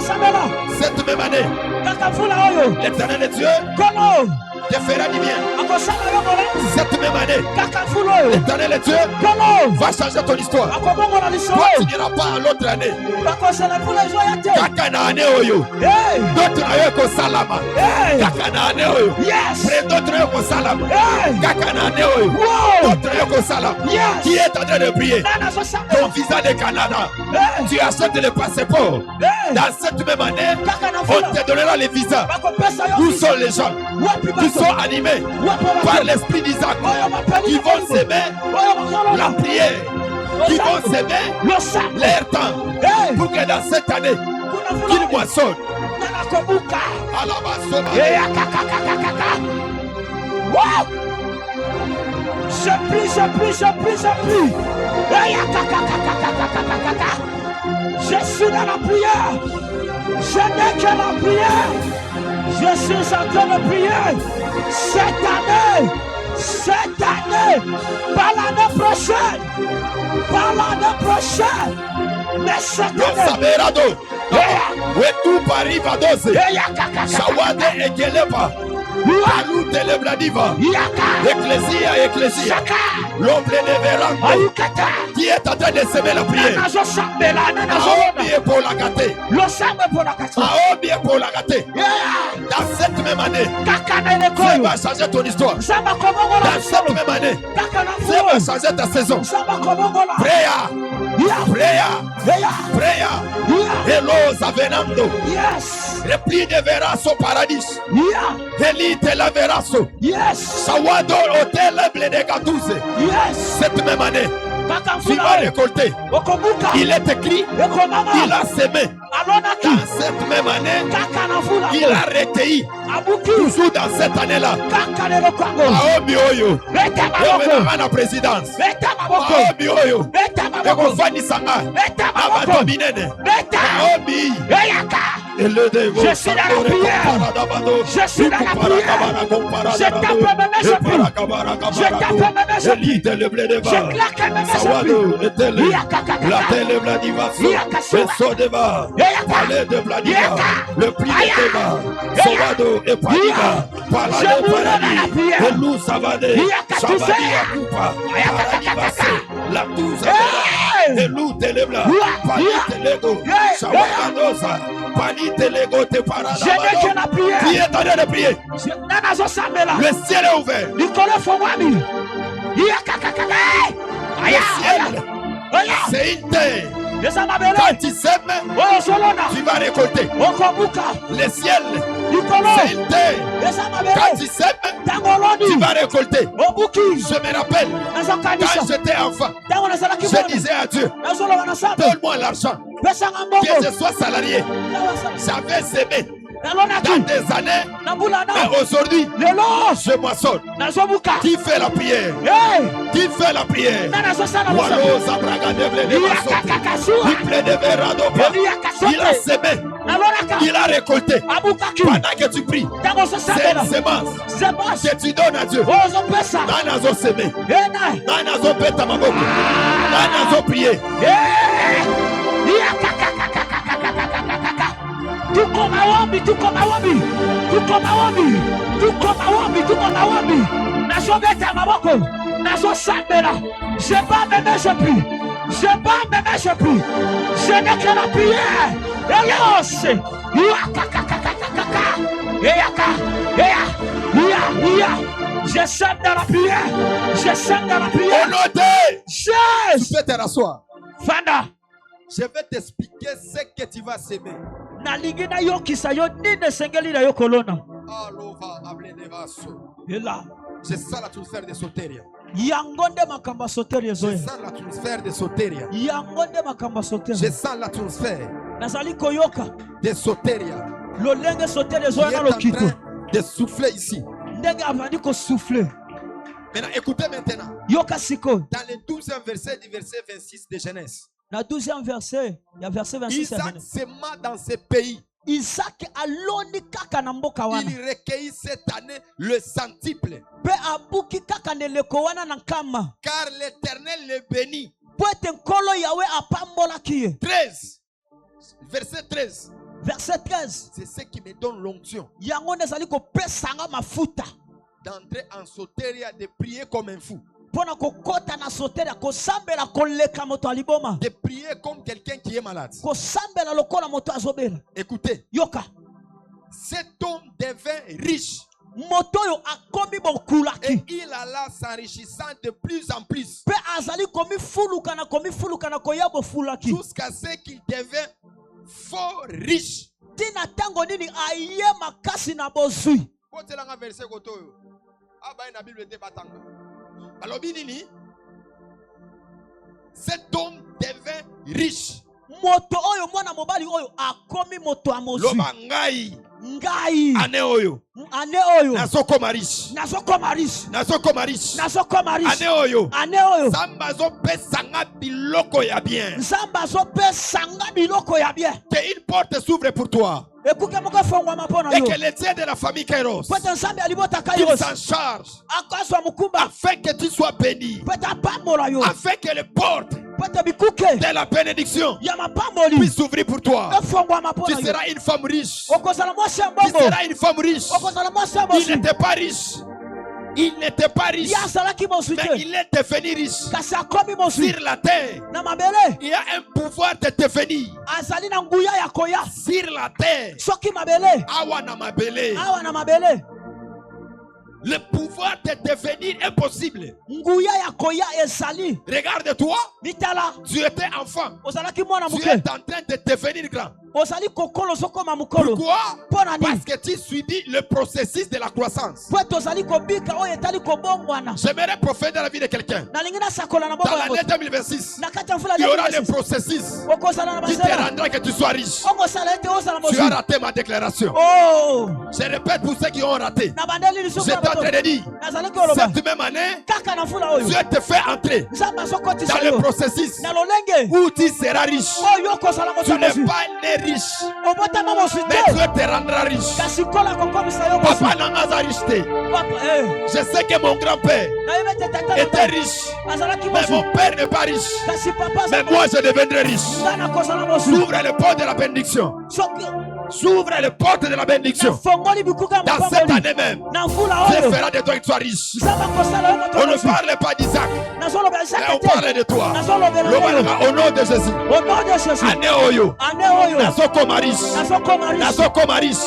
Cette même année, Kaka mvula oyo. l'éternel Dieu Kono. te fera du bien. akosala yo molemo Cette même année, kaka mvula oyo l'Éternel Dieu nkolo va changer ton histoire. akobongola lisolo Toi, oyo tu n'iras pas à l'autre année. bakosala mvula ezoya te Kaka na année oyo. Hey! D'autres na yo kosalama. Hey! Kaka na année oyo. Yes! Après d'autres yo kosalama. Hey! Kaka na année oyo. Wow! D'autres yo kosalama. Yes! Qui est en train de prier? nana Ton azosambela visa de Canada. Hey! Tu achètes le passeport. Hey! Dans cette même année, kaka na on mvula te donnera les visas. bakopesa yo Où visa. sont les gens wapi qui bato sont animés wapi par bato l'esprit d'Isaac, oyo bapeli qui vont s'aimer oyo bakolola la prière, qui vont s'aimer losambo leur temps, Hey! pour que dans cette année, kuna mvula qu'ils oyo moissonnent. nana kobuka À la base, eya kakakakakaka wow je prie eya kakakakakakaka je suis dans la prière je n'ai que la prière je suis en train de prier cette année par l'année prochaine mais cette le année Saberado, eya où tout Paris va doser. eya kakakaka Shawade et Geleba, Alou Telebladiva, yaka Ecclésia, shaka l'homme de Véran, ayukata qui est en train de semer la prière. nazosambela Aobi nazolona est pour la gâter. losambo epolakati Aobi est pour la gâter. Dans cette même année, kaka na eleko Dieu oyo va changer ton histoire. nzambe akobongola Dans cette lisolo même année, kaka na Dieu mvula va changer ta saison. nzambe akobongola Prayer, ya prayer, ya prayer. ya Hello, Zavenando. yes Repli de Verasso Paradis. ya Heli te la Verasso. yes Sawado Hotel de Gatouze. yes Cette même année, kaka tu mvula vas oyo récolter. okobuka Il est écrit, ekomama il a semé. alonaki Dans cette même année, kaka na mvula il a recueilli. abuki Toujours dans cette année-là. kaka na eloko yango Aobi Oyo. beta Yo maboko venara na présidence. beta maboko Aobi Oyo. beta maboko Ekofandisa nga. beta Na bato maboko binene. beta Aobi. eyaka Je suis dans la prière. Je suis dans la prière. Je tape mes esprits. Je tape mes esprits. Je claque mes esprits. La télé Vladivas, le Sodeva, Palais de Vladivas, le prix de Théma, Sovado et Padiva, Palais de Paradis, le loup Savadé, Savadi Akupa, Paradivase, la Touza, le loup Telebla, Pali Telego, Savagadosa, Pali Telego te Paradavado. Je n'ai que la prière. Qui est en train de prier? Le ciel est ouvert. Le ciel, c'est une terre. Quand tu sèmes, tu vas récolter. Le ciel, c'est une terre. Quand tu sèmes, tu vas récolter. Je me rappelle, quand j'étais enfant, je disais à Dieu, donne-moi l'argent, que je sois salarié. J'avais semé dans des années, mais aujourd'hui, je moissonne. Qui fait la prière? Qui fait la prière? Wallo Zabraga de il a semé, il a récolté. Pendant que tu pries, c'est une semence que tu donnes à Dieu. Nanazo semé, Nanazo peta maboko, Nanazo prier. Nazobeta maboko, nazosambela. Je bats mes mains, je prie. Je bats mes mains, je prie. Je n'ai que la prière. Elios. Je sème dans la prière. Je sème dans la prière. Tu peux te rasseoir. Fanda. Je vais t'expliquer ce que tu vas s'aimer. Nalingi na yokisa yo nini sengeli na yo kolona. Alova ablenevaso. Ela. C'est ça l'atmosphère de Soteria. Yangonde makamba soteria Je zoe. sens l'atmosphère de Soteria. Yangonde makamba Je soteria. sens l'atmosphère Nazali koyoka. de Soteria. Lolenge soteria Qui zoe est na en lokito. train de souffler ici. Ndenge avandi ko souffler. Maintenant, écoutez maintenant. Yoka siko. Dans le 12e verset du verset 26 de Genèse. Na 12e verset, il y a verset 26. Isaac sema dans ce pays. Isaac aloni kaka na mboka wana. Il recueillit cette année le centuple. Pe abuki kaka neleko wana na nkama. Car l'Éternel le bénit. Po ete nkolo yawe apambolaki ye. 13. Verset 13. Verset 13. C'est ce qui me donne l'onction. Yango nezali kopesanga mafuta. d'entrer en sauteria, de prier comme un fou. De prier comme quelqu'un qui est malade. Écoutez, cet homme devint riche. Et il alla s'enrichissant de plus en plus. Jusqu'à ce qu'il devint fort riche. Cet homme devint riche. Ngai ane oyo nazokoma riche ane oyo Nzambe azopesanga biloko ya bien. Que une porte s'ouvre pour toi. Et que les dieux de la famille Kairos qu'ils s'en chargent afin que tu sois béni, afin que les portes de la bénédiction puissent s'ouvrir pour toi. Tu seras une femme riche. Tu seras une femme riche. Il n'était pas riche. Il n'était pas riche, mais il est devenu riche. Sur la terre, il y a un pouvoir de devenir. Sur la terre, le pouvoir de devenir impossible. Regarde-toi, tu étais enfant, tu es en train de devenir grand. Pourquoi? Parce que tu subis le processus de la croissance. J'aimerais prophétiser dans la vie de quelqu'un. Dans l'année 2026, il y aura le processus qui te rendra que tu sois riche. Tu as raté ma déclaration. Je répète pour ceux qui ont raté. J'étais en train de dire, cette même année, Dieu te fait entrer dans le processus où tu seras riche. Tu n'es pas né riche, mais Dieu te rendra riche. Papa n'a pas richeté. Je sais que mon grand-père était riche, mais mon père n'est pas riche. Mais moi je deviendrai riche. S'ouvre les portes de la bénédiction. S'ouvre les portes de la bénédiction. Dans cette année même, Dieu fera de toi que tu sois riche. On ne parle pas d'Isaac, mais on parle de toi. Au nom de Jésus. Année oyo nazokoma riche.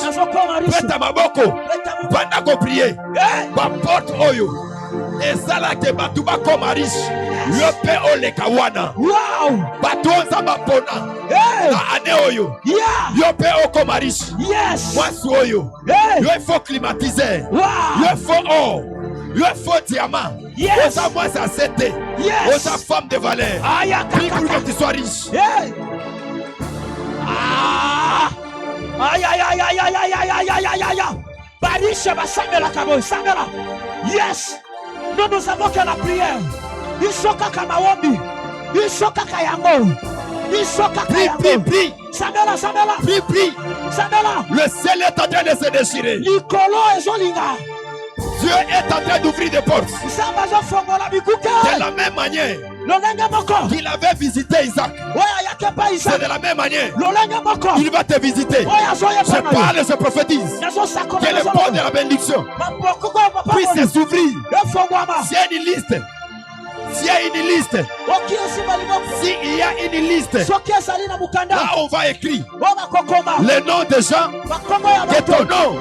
Prête ma boko pendant qu'on prie. Ma porte oyo ezala ke batu bakoma riche. Yo pe oleka wana. Batu onzamba pona na ane oyo yo pe okoma riche. Mwasi oyo yo il faut climatiser. Yo il faut or. Yo il faut diamant. Oza mwasi asete. Oza femme de valeur. Prie pour que tu sois riche. Yes, nous avons que la prière. Il faut que Kamawobi, il faut que Kayango, il faut que Kayango. Samela. Le ciel est en train de se déchirer. Dieu est en train d'ouvrir des portes. De la même manière qu'il avait visité Isaac, c'est de la même manière il va te visiter. Je parle et je prophétise que les portes de la bénédiction puissent s'ouvrir. S'il y a une liste, s'il y a une liste, là on va écrire le nom des gens, que ton nom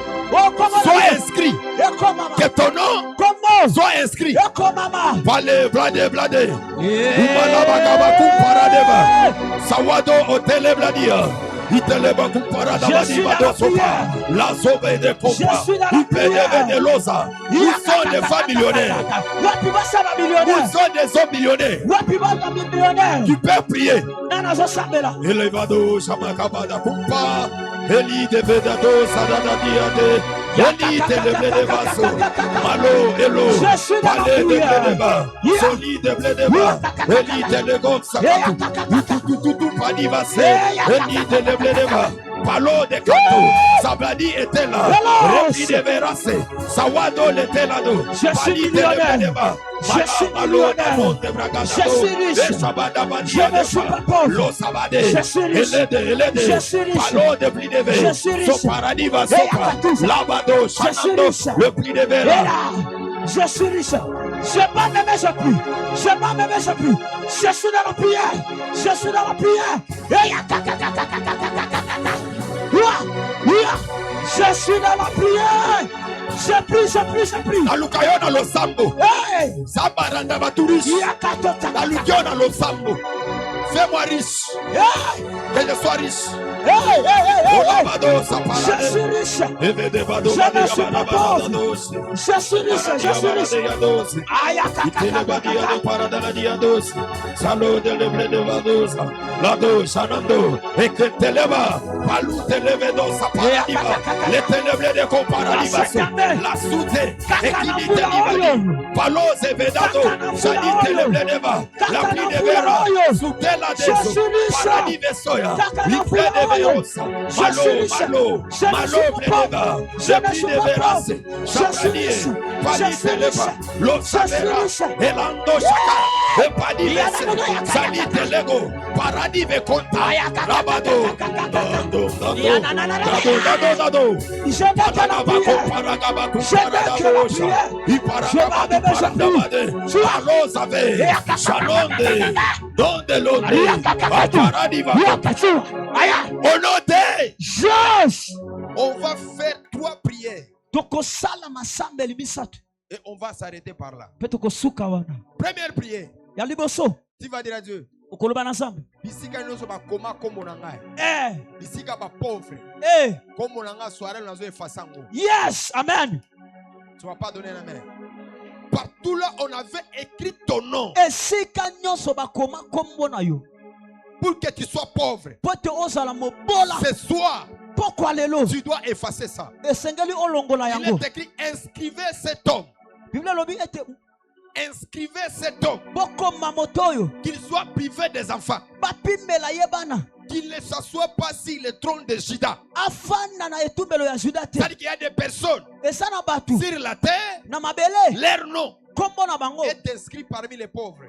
soit inscrit, que ton nom soit inscrit. Blade. Sawado hôtel Bladia. Ils sont des femmes millionnaires. Ils sont des hommes millionnaires. Tu peux prier. Elevado Shamakabada Kumpa. Eli de Vedado Sadada Diade. Eli de Bledeva. Malo Elo. Palais de Bledeva. Soli de Bledeva. Eli de Legon Sakatu. Tutu Padivase. Eli de Bledeva. Palo de Kato, Sabadi était là, Repi de Verase, Sawado était là, Pali de Lebedeba, Malo de Monte Bragado, je ne suis pas pauvre, je suis riche, Palo de Plideve, son paradis va sopa, Labado, Chanando, le prix de Vera. Je suis riche. Je ne pas m'aimer, je prie. Je ne pas m'aimer, je prie. Je suis dans la prière. Je suis dans la prière. Je suis dans la prière. Je prie, je prie, je prie. Alukayona lo sambo. Samba randa baturis. Alukayona lo sambo. Fais-moi riche. Que je sois riche. Je suis riche. Je ne suis pas pauvre. Je suis riche. Je suis riche. Salo de leble de vadosa. Lado sanando. Et que te leva. Palou te leve dans sa paradiva. Les ténèbres de comparadiva. La soute. Et qui dit te livre. Palos et vedado. Sali te leble de va. La pli de vera. Soute la deso. Paradive soya. L'ipre de veosa. Malo. Malo pleneva. Je pli de verase. Chabranier. Pali te leva. Lo savera. Elando chaka. Et padi vese. Sali te lego. Paradive conta. Rabado. Dado. Je vais te la on va faire 3 prières. Et on va s'arrêter par là. Première prière. Tu vas dire à Dieu. Bisika nyonso ba koma kombo na ngai. Bisika ba pauvre. Kombo na ngai soirée nazo efasango. Yes, amen. Tu vas pas donner un amen. Partout là on avait écrit ton nom. Esika nyonso ba koma kombo na yo. Pour que tu sois pauvre. Ce soir, tu dois effacer ça. Il est écrit inscrivez cet homme. Inscrivez cet homme. Qu'il soit privé des enfants. Qu'il ne s'assoie pas sur le trône de Juda. C'est-à-dire qu'il y a des personnes sur la terre, leur nom est inscrit parmi les pauvres.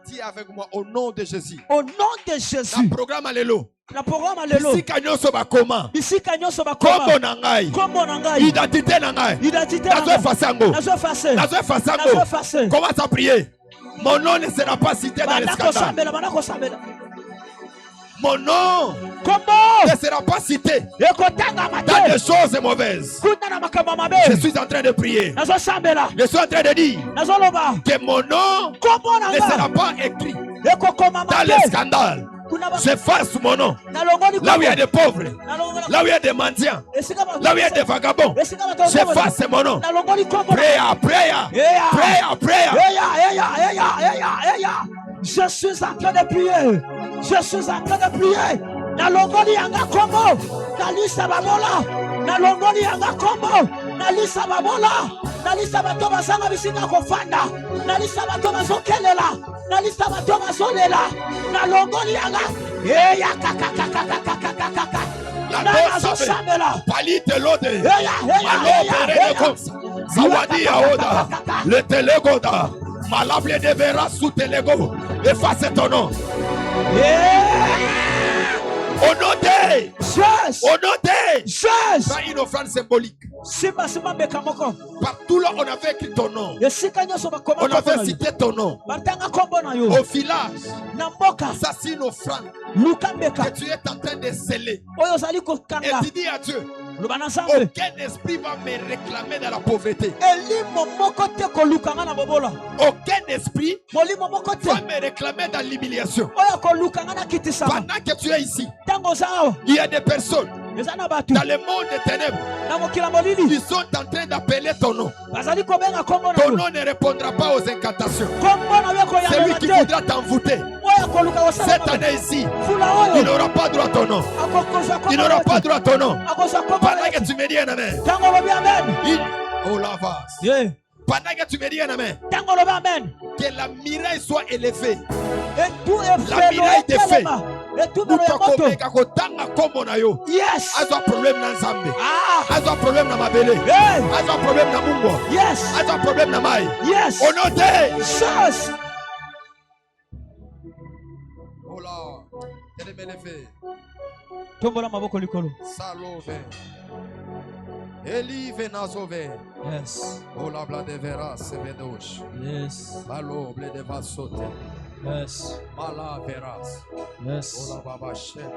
Dis avec moi au nom de Jésus. Au nom de Jésus. Le programme Allélo. Le programme Allélo. Identité nangai. Commence à prier. Mon nom ne sera pas cité dans les scandales. Mon nom ne sera pas cité dans des choses mauvaises. Je suis en train de prier. Je suis en train de dire que mon nom ne sera pas écrit dans les scandales. J'efface mon nom. Là où il y a des pauvres, là où il y a des mendiants, là où il y a des vagabonds, j'efface mon nom. Prayer. Je suis en train de prier. Je suis en train de prier. Na longoli yanga kombo. Na lisa babola. Na longoli yanga kombo. Na lisa babola. Na lisa batoba sanga bisinga kofanda. Na lisa batoba zokelela. Na lisa batoba zolela. Na longoli yanga. Ya kaka. La dosa palite lode. Zawadi yaoda. Le telegoda. Malable de vera sous telego. Efface ton nom. Honoté. C'est une offrande symbolique. Partout là on avait écrit ton nom. On avait cité ton nom. Au village. Ça c'est une offrande que tu es en train de sceller. Et tu dis à Dieu, aucun esprit va me réclamer dans la pauvreté. Aucun esprit va me réclamer dans l'humiliation. Pendant que tu es ici, il y a des personnes dans le monde des ténèbres. Ils sont en train d'appeler ton nom. Ton nom ne répondra pas aux incantations. Celui qui voudra t'envoûter cette année ici, il n'aura pas droit à ton nom. Il n'aura pas droit à ton nom. Pendant que tu me dis un amen. Oh la vase. Pendant que tu me dis amen, amen, que la miraille soit élevée. et tout est La miraille de fait. et tout est yes. Azo problème dans Zambé. Ah. Azo problème dans Mabele. Hey. Azo problème dans Mungo. Yes. Azo problème dans Mai. Yes. Au nom de Jesus. Oh là. Elle est élevée. Tombola maboko likolo. Salove. Eli venazove. Yes. Oh la bla de vera sevedosh. Yes. Balo ble de vasote. Yes. Mala veras. Yes. Oh la baba chen.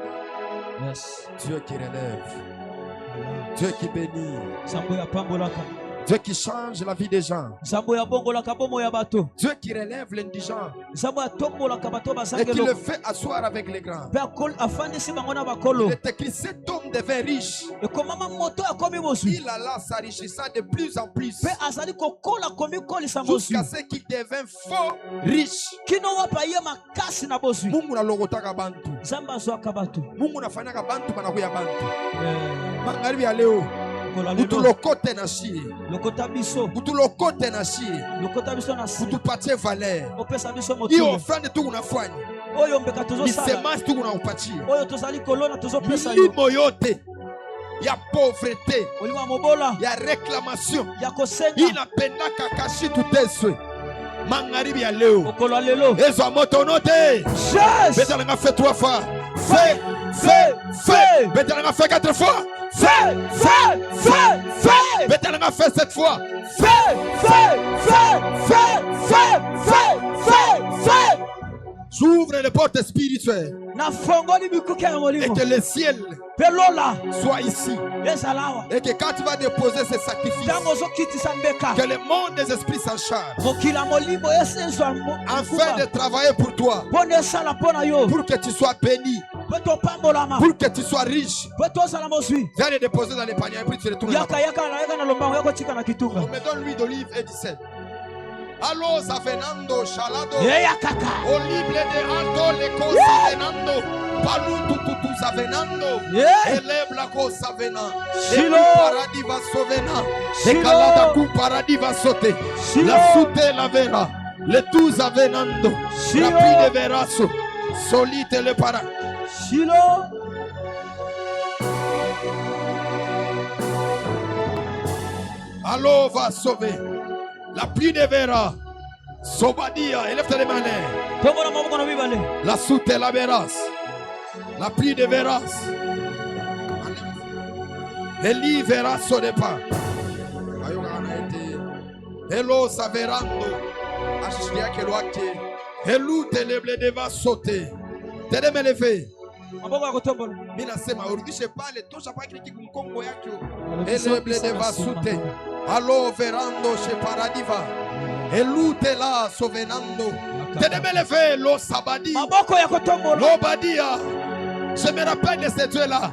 Yes. Dieu qui relève. Dieu qui bénit. Sambo ya pambolaka. Dieu qui change la vie des gens. Sambo ya bongolaka bomo ya bato. Dieu qui relève l'indigent. Sambo ya tombolaka bato Et basangelo. qui le fait asseoir avec les grands. Bakol afande si bangona Il bakolo. est écrit, cet homme devint riche. E komama moto akomi mosu. Il alla s'enrichissant de plus en plus. Pe azali kokola komi kolisa mosu. Jusqu'à ce qu'il devint fort riche. Kino wapa ye makasi na bosu. Mungu na logotaka bantu. Zamba zwaka bato. Mungu nafanyaka bantu banakuya bantu. Magharibi ya leo. Kutulokote na shie. Lokota biso. Kutulokote na shie. Lokota biso na si. Kutupatie valeur. Opesa biso moto. Hiyo offrande tu unafanya. Oyo mbeka tozo Ni sala. semence tu unampatia. Oyo tozali kolona tozo pesa yo. Milimo yote ya pauvreté, Olima mobola. ya réclamation, Ya kosenga. inapendaka kashi tuteswe. Magharibi ya leo. Okolo lelo. Ezo moto note. Yes. Betalanga fait 3 fois. Fait. Betalanga fait 4 fois. Fait. Betalanga fait 7 fois. Fait. J'ouvre les portes spirituelles Na fongoli bikuke ya et molimo. que le ciel Pelola. soit ici. Ezalawa. Et que quand tu vas déposer ces sacrifices, Tango zo kiti sambeka. que le monde des esprits s'en charge Mokila molimo esenzo afin de travailler pour toi, Pone sala pona yo. pour que tu sois béni, Peto pambolama. pour que tu sois riche. Peto sala mosui. Viens les déposer dans les paniers et puis tu retournes là-bas. Yaka na lombango yako tika na kitunga. On me donne l'huile d'olive et du sel. Allo Savenando, Shalado, Yeya kaka. Olible de Alto, Leco Savenando, Palututu Savenando, Yeah. Eleb la Co Savena, Shilo. Paradis va Sovena, Shilo. Ekalada Ku Paradis va sauter, Shilo. la Soute la Vera, le tout Savenando, Shilo. Rapide de Verasso, Solite le Para. Shilo. Allo va sauver. La pluie de Vera, Sobadia, élève tes mains. Tongo na maboko na bibale. La soute la veras. La pluie de veras. Eli veras au départ. Hello saverando. Ashishia keloake. Hello teleble deva sauter. Tedeme levé. Maboko ya kotombola. Mina sema urudishe pale tosha pa kile kikumkongo yake. Eleble deva sauter. Allo verando chez paradiva. Elute la sovenando. Tedeme levé lo sabadi. Maboko ya kotombola. Lobadia. Je me rappelle de ce Dieu-là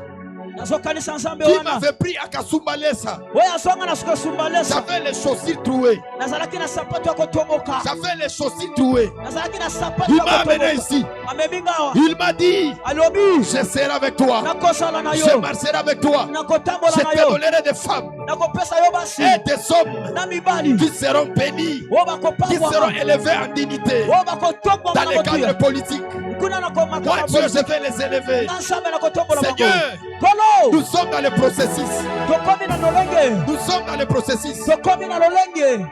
Nazokanisa nzambe qui wana. m'avait pris à Kasumbalesa. Oya songa na suka sumbalesa. J'avais les chaussures trouées. Nazalaki na sapato ya kotoboka. J'avais les chaussures trouées. Nazalaki na sapato Il ya m'a amené kotoboka. ici. Amemingawa. Il m'a dit, Alobi. je serai avec toi. Nakosala na Je yo. marcherai avec toi. Nakotambola Je na te yo. donnerai des femmes Nakopesa yo basi. et des hommes Na mibali. qui seront bénis, Wo qui bakopangwa. seront élevés en dignité Wo bakotobwa dans na les motuya. cadres politiques. Kuna na komaka. Moi, Dieu, je vais les élever. Nansame na kotombola bango. Seigneur, Kolo. nous sommes dans le processus. Tokomi na lolenge. Nous sommes dans le processus. Tokomi na lolenge.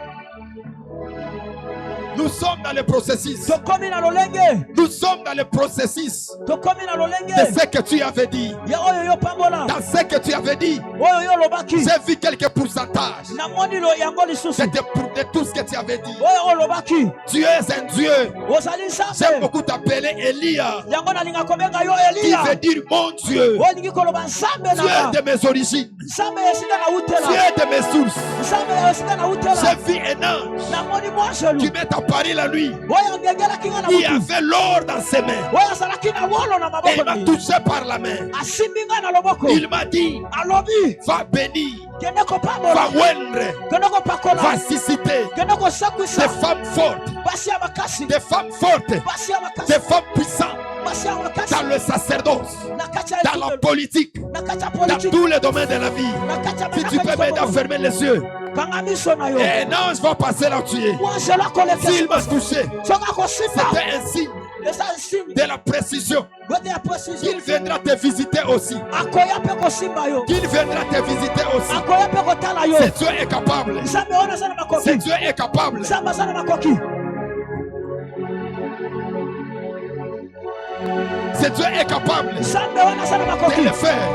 Nous sommes dans le processus. Tokomi na lolenge. Nous sommes dans le processus Tokomi na de lolenge. ce que tu avais dit. Ya oyo yo pambola. Dans ce que tu avais dit, Oyo yo lobaki. j'ai vu quelques pourcentages Na moni lo yango lisusu. de tout ce que tu avais dit. Oyo lobaki. Tu es un Dieu. Ozali J'aime nzambe. beaucoup t'appeler Elia, Yango nalinga kobenga yo qui Elia. veut dire mon Dieu. Olingi koloba nzambe Tu na. es de mes origines. Nzambe esika na Tu utela. es de mes sources. Nzambe esika na utela. J'ai vu un ange Na moni mwashelu. qui m'est apparu la nuit. Oyo ngegela kinga na Il mutu. avait l'or dans ses mains. Oyo salaki na wolo na Et maboko il na m'a ye. touché par la main. Asimbinga na loboko. Il m'a dit, Alobi. va bénir, Kende kopambola. va oindre, Kende kopakola. va susciter Kende kosakwisa. des femmes fortes, Basi ya makasi. des femmes fortes, Basi ya makasi. des femmes puissantes, dans le sacerdoce, dans la politique, dans tous les domaines de la vie. Si tu peux m'aider à fermer les yeux. Et non, je vais passer là où tu es. S'il m'a touché, c'était un signe de la précision. Qu'il viendra te visiter aussi. Qu'il viendra te visiter aussi. C'est Dieu est capable. C'est Dieu est capable. C'est Dieu est capable de le faire.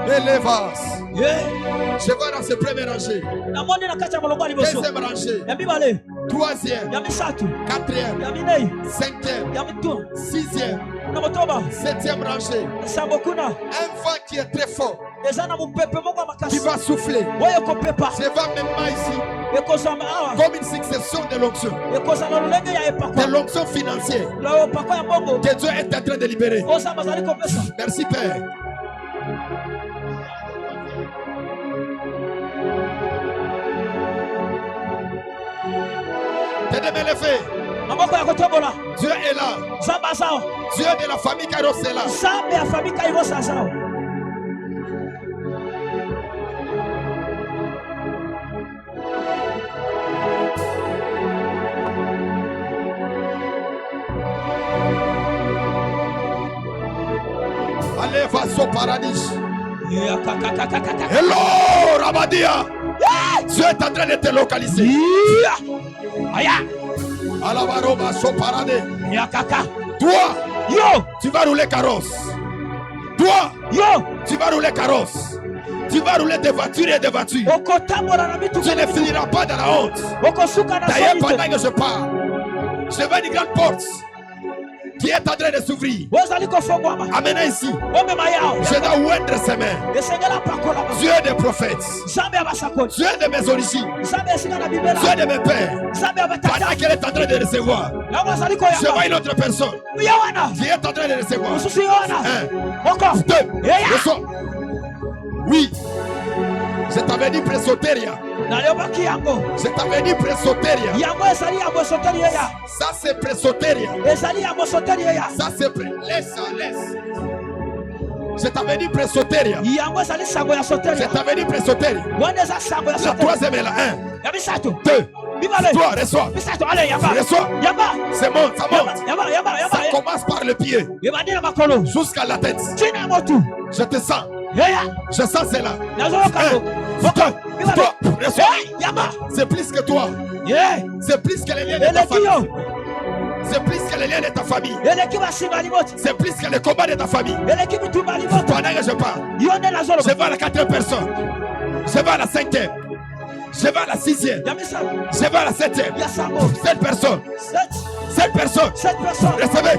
Élevas. Je vais dans ce premier rangée. Deuxième rangée. Troisième. Quatrième. Cinquième. Sixième. Septième rangée. Un vent qui est très fort. Qui va souffler. Je vais même ici. Comme une succession de l'onction. De l'onction financière. Que Dieu est en train de libérer. Merci Père. Dieu est là. Dieu de la famille Kairos est là. Allez, va au paradis. Hello, Rabadia. Dieu est en train de te localiser. Toi, tu vas rouler carrosse. Toi, tu vas rouler carrosse. Tu vas rouler des voitures et des voitures. Tu ne finiras pas dans la honte. D'ailleurs, pendant que je parle, je vois une grande porte qui est en train de s'ouvrir. Amenez ici. Je dois oindre ses mains. Dieu des prophètes. Dieu de mes origines. Dieu de mes pères. Pendant qu'elle est en train de recevoir, je vois une autre personne qui est en train de recevoir. 1, 2, reçois. Oui. Je t'avais dit pressoteria. Je t'avais dit pressoteria. Ça c'est pressoteria. Ça c'est laisse. Je t'avais dit pressoteria. Je t'avais dit pressoteria. La troisième est là. 1, 2, 3, reçois. Reçois. C'est bon, ça monte. Ça commence par le pied jusqu'à la tête. Je te sens. Je sens cela. 1, 2, 3, reçois. C'est plus que toi. C'est plus que les liens de ta famille. C'est plus que les liens de ta famille. C'est plus que le combat de ta famille. Pendant que je parle, je vais à la 4e personne. Je vais à la 5e. Je vais à la 6e. Je vais à la 7e. 7 personnes. 7 personnes. Recevez.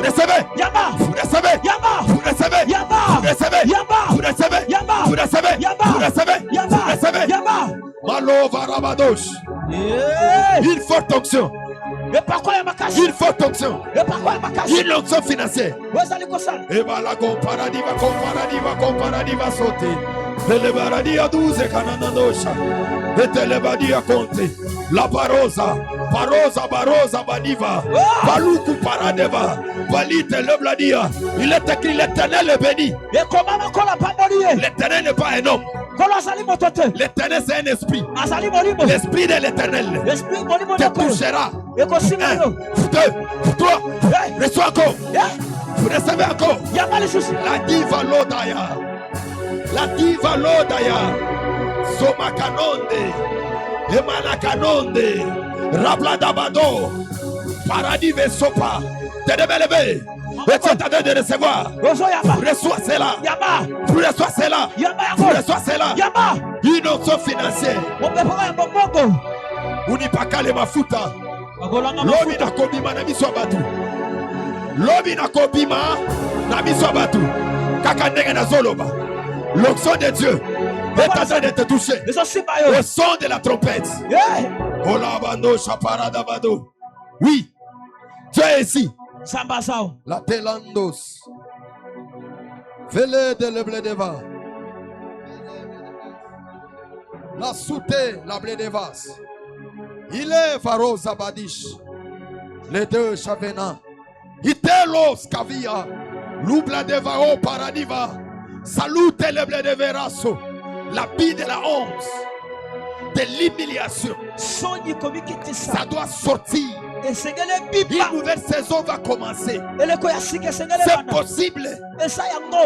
Recevez. Recevez. Recevez. Recevez. Recevez. Malo Varabadosh. Une forte onction. Une forte onction. Une onction financière. Et voilà, paradis va sauter. Le paradis à 12 cananandosha. Et le paradis à compter. La barosa badiva. Baluku paradeva. Balite le bladia. Il est écrit l'Éternel est béni. L'Éternel n'est pas un homme. L'Éternel c'est un esprit. L'esprit de l'Éternel te touchera. 1, 2, 3, reçois encore. Recevez encore. La diva lodaya. La diva lodaya. Somakanonde. Emanakanonde. Rabladabado. Paradis Vesopa. Te lever. Et tu es en train de recevoir. Reçois cela. Reçois cela. Reçois cela. Une option financière. Unipakale mafuta. Lobi na kobima na miso batu. Lobi na kobima na miso batu. Kaka ndenge na zoloba. L'onction de Dieu est en train de te toucher. Le son de la trompette. Olabando chaparadabado. Oui. Dieu est ici. La telandos. Vele de le blé de vin. La souté, la blé de vas. Il est Pharaoh Zabadish. Les deux Chavena. Itelos Kavia. Lubla de Vao Paradiva. Salute le blé de Verasso. La bille de la honte. De l'humiliation. Ça doit sortir. Une nouvelle saison va commencer. C'est possible.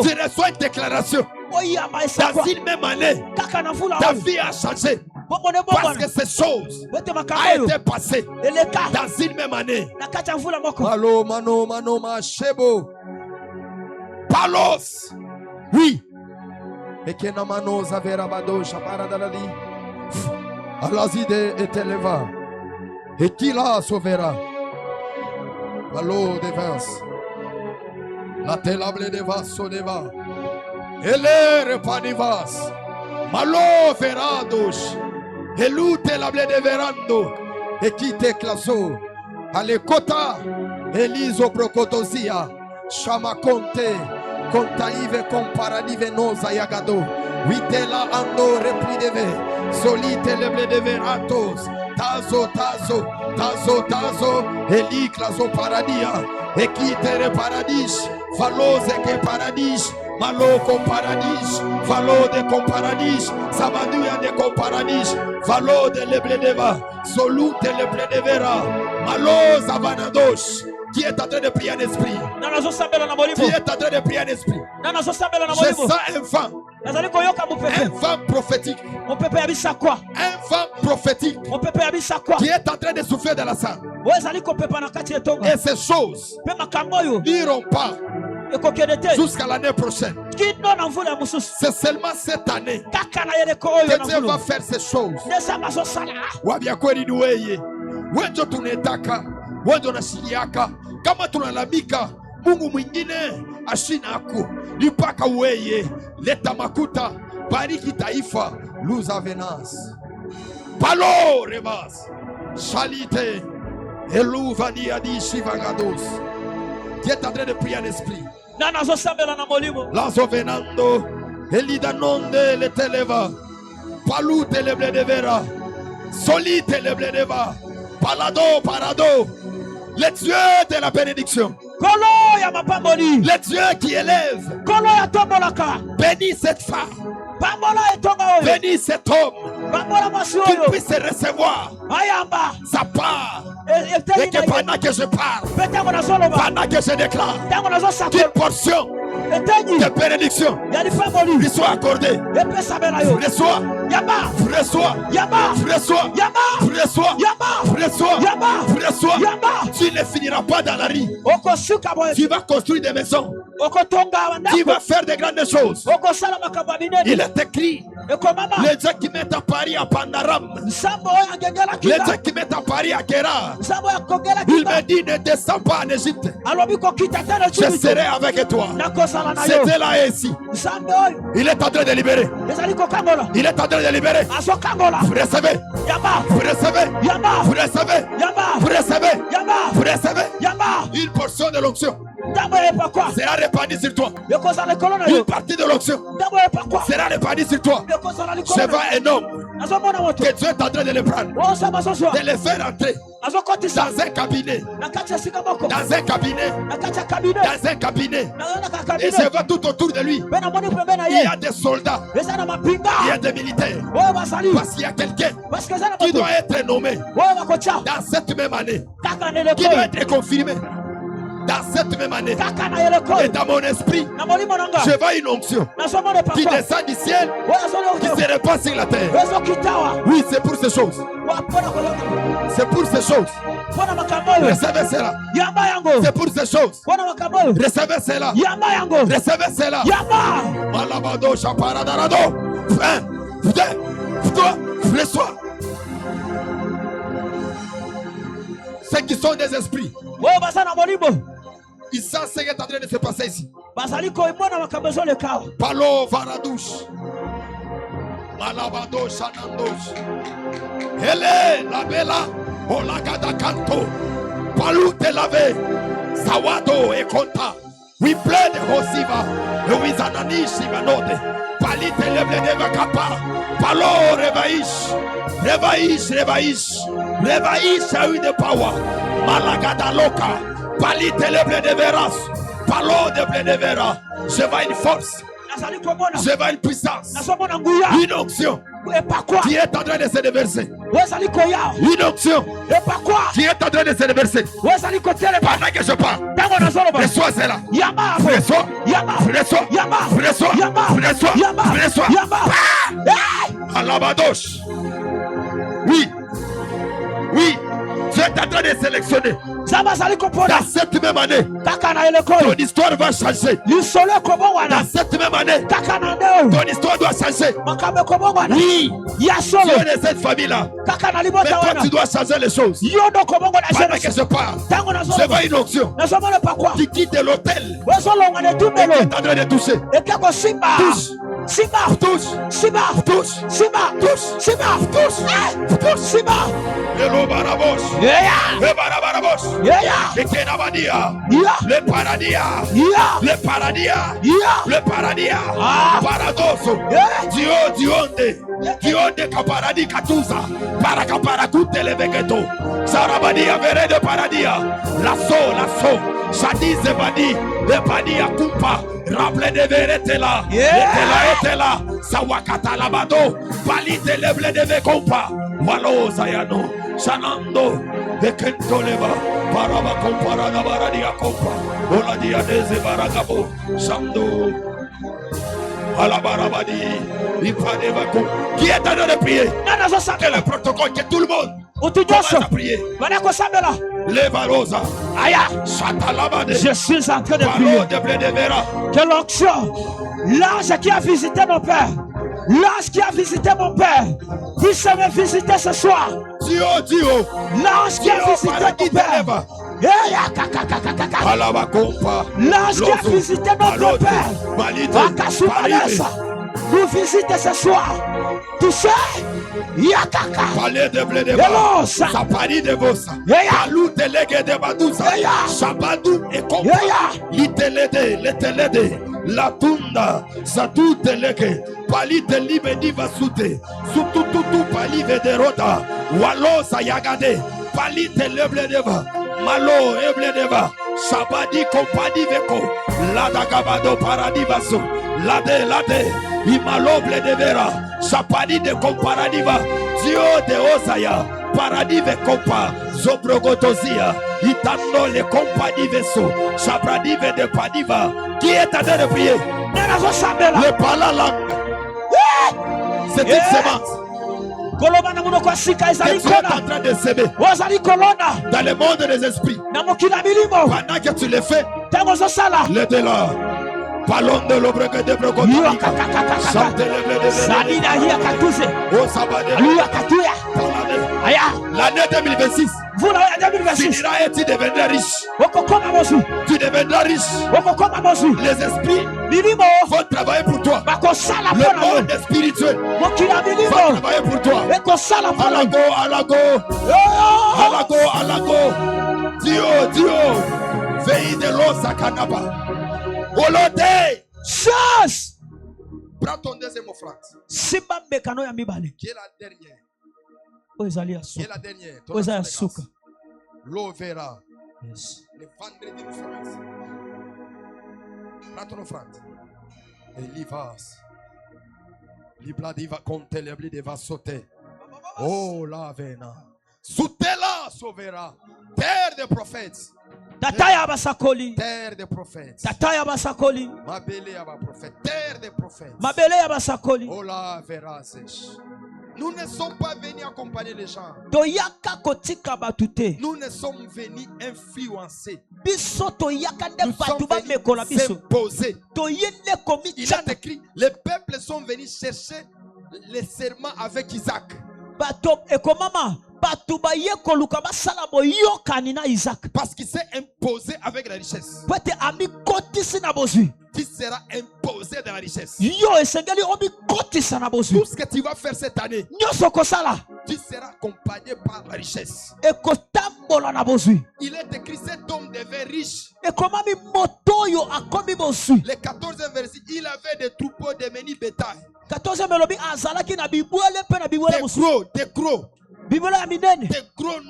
Tu reçois une déclaration. Dans une même année, ta vie a changé. Parce que ces choses a été passées dans une même année. Palo, mano, mano, machebo. Palos. Oui. Et que namano zaverabado chaparadaladi. Alazide et éleva. Et qui la sauvera? Palo de Vins. La telable de Vaso de Va. Ele repanivas. Malo verados. Elute la ble de verando. Et qui te classo. Alekota. Eliso procotosia. Chamaconte. Contaive comparadive noza yagado. Vitela ando replideve. Solite le ble de veratos. Tazo, tazo, tazo, tazo. Eli classo paradia. Et qui te paradis. Valose que paradis. Malo com paradis, valo de com paradis, sabaduia de com paradis, valo de lebledeva, solute lebledevera, malo zavanados. Qui est en train de prier en esprit? Qui est en train de prier en esprit? Je sens un vent prophétique. Un vent prophétique qui est en train de souffler dans la salle. Et ces choses n'iront pas jusqu'à l'année prochaine. C'est seulement cette année que Dieu va faire ces choses. Wenjo tunetaka, wenjo nashiliaka, kama tunalamika Mungu mwingine ashinaku nipaka weye leta makuta bariki taifa luza venas palo rebas chalite eluvani adishi vagados. Qui est en train de prier en esprit. Lanzo venando elidanonde le televa palute le ble de vera solite le ble de va palado parado. Le Dieu de la bénédiction, le Dieu qui élève, bénis cette femme, bénis cet homme, qu'il puisse recevoir sa part. Et que pendant que je parle, pendant que je déclare, qu'une portion de bénédiction lui soit accordée. Reçois, reçois, reçois, reçois, reçois. Tu ne finiras pas dans la rue. Tu vas construire des maisons. Tu vas faire de grandes choses. Il est écrit, les gens qui mettent à Paris à Pandaram, les gens qui mettent à Paris à Kera, il me dit ne descends pas en Égypte, je serai avec toi. C'était là et ici. Il est en train de libérer. Il est en train de libérer. Vous recevez, vous recevez, vous recevez, vous recevez, vous recevez une portion de l'onction sera répandue sur toi. Une partie de l'onction sera répandue sur toi. Je vois un homme que Dieu est en train de le prendre, de le faire entrer dans un cabinet, dans un cabinet, dans un cabinet. Et je vois tout autour de lui, il y a des soldats, il y a des militaires, parce qu'il y a quelqu'un qui doit être nommé dans cette même année, qui doit être confirmé dans cette même année. Et dans mon esprit, je vois une onction qui descend du ciel, qui se répand sur la terre. Oui, c'est pour ces choses. C'est pour ces choses. Recevez cela. C'est pour ces choses. Recevez cela. Recevez cela. Malabado, chaparadaro. Reçois. Ceux qui sont des esprits, ils savent ce qui est en train de se passer ici. Palo varadouche. Malabado shanandos. Ele la bella olagada canto. Palu te lave. Sawado e conta. We play the Hosiva. We zanani shivanode. Palite leble deva kapa. Palo revaish. Revaish, revaish. Revaish a eu de power. Malagada loca. Palite le blé de veras. Palo de blé de veras. Je vois une force. Je vois une puissance. Une onction qui est en train de se déverser. Une onction qui est en train de se déverser. Pendant que je parle, reçois cela. Reçois. Reçois. Reçois. Reçois. À la badoche. Oui. Oui. Tu es en train de sélectionner. Dans cette même année, ton histoire va changer. Dans cette même année, ton histoire doit changer. Oui, tu es de cette famille-là. Mais toi, tu dois changer les choses. Pendant que je parle, je vois une onction qui quitte l'hôtel et qui est en train de toucher. Touche. Simba, touche, Simba, touche, Simba, touche, Simba, touche, Simba. Le barabos, le barabos, le kenabadia, le paradia, le paradia, le paradia, paradoso, Dionde kaparadi katuza, parakaparakute le vegeto, Sarabadia vere de paradia, lasso, Shadi zebadi, le padia kumpa. Rappelez de vérité là, était là, Sawakata labado, Palite le blé de vecompa, Walo Zayano, Shanando, de Kentoleva, Paraba comparada baradia compa, Oladia de Baragabo, Sando, Alabarabadi, Ipadevako, qui est en train de prier, que le protocole, que tout le monde commence à prier. Les Varosa, je suis en train de prier. Que l'onction, l'ange qui a visité mon père, l'ange qui a visité mon père, puisse me visiter ce soir. L'ange qui a visité mon père. L'ange qui a visité notre père, nous visite ce soir. Tu sais, Yakaka, Palais de blé de Sapari de Bossa, Palou Telege de Badouza, Sabadou et Compa, Litelede, La Tunda, Satu Telege, Pali de Libedi Vasute, Sutututu Pali Vederota, Walo Sayagade, Pali Teleble Deva, Malo Ebledeva, Sabadi Compadi Veko, Ladagabado Paradivaso, Lade, Imaloble de Vera, Sapadi de Comparadiva, Dio de Osaya, Paradive Compa, Zobrogotozia, Itano le Compadi Veso, Sabradive de Padiva, qui est en train de prier? Le palalang, c'est une semence. Que tu es en train de s'aimer dans le monde des esprits. Pendant que tu le fais, le de là. Palon de l'obrega de Brogotoni, chante le blé de l'année 2026. Finira et tu deviendras riche. Tu deviendras riche. Les esprits vont travailler pour toi. Le monde spirituel va travailler pour toi. Alago. Dio. Veille de l'eau Sakanaba. Olode. Chasse. Prends ton deuxième offrande. Simba mekano ya mibale. Qui est la dernière? Ozalia Qui est suka. la dernière? Ozalia suka. L'eau verra. Yes. Le vendredi nous serons ici. Prends ton offrande. Et l'ivas. L'ibladi va compter, l'ibladi va sauter. Oh la vena. Soutela sauvera. Terre des prophètes. Tataya basakoli. Terre des prophètes. Tataya basakoli. Mabele aba prophète. Terre des prophètes. Mabele ya basakoli. Oh la vera sèche. Nous ne sommes pas venus accompagner les gens. Toyaka kotika batute. Nous ne sommes venus influencer. Biso toyaka de Nous sommes batuba mekola venus biso. s'imposer. Toyene komi Il est chana. écrit, les peuples sont venus chercher les serments avec Isaac. Bato ekomama. Batuba ye koluka basala boyokani na Isaac. Parce qu'il s'est imposé avec la richesse. Pete ami kotisi na bozui. Tu seras imposé dans la richesse. Yo esengeli obi kotisa na bozui. Tout ce que tu vas faire cette année, Nyoso kosala. tu seras accompagné par la richesse. Ekotambola na bozui. Il est écrit, cet homme devait riche. Ekomami motoyo akomi bozui. Le 14e verset, il avait des troupeaux de meni bétail. 14e melobi azalaki na bibwele pe na bibwele musu. Des gros Bibwele ya minene.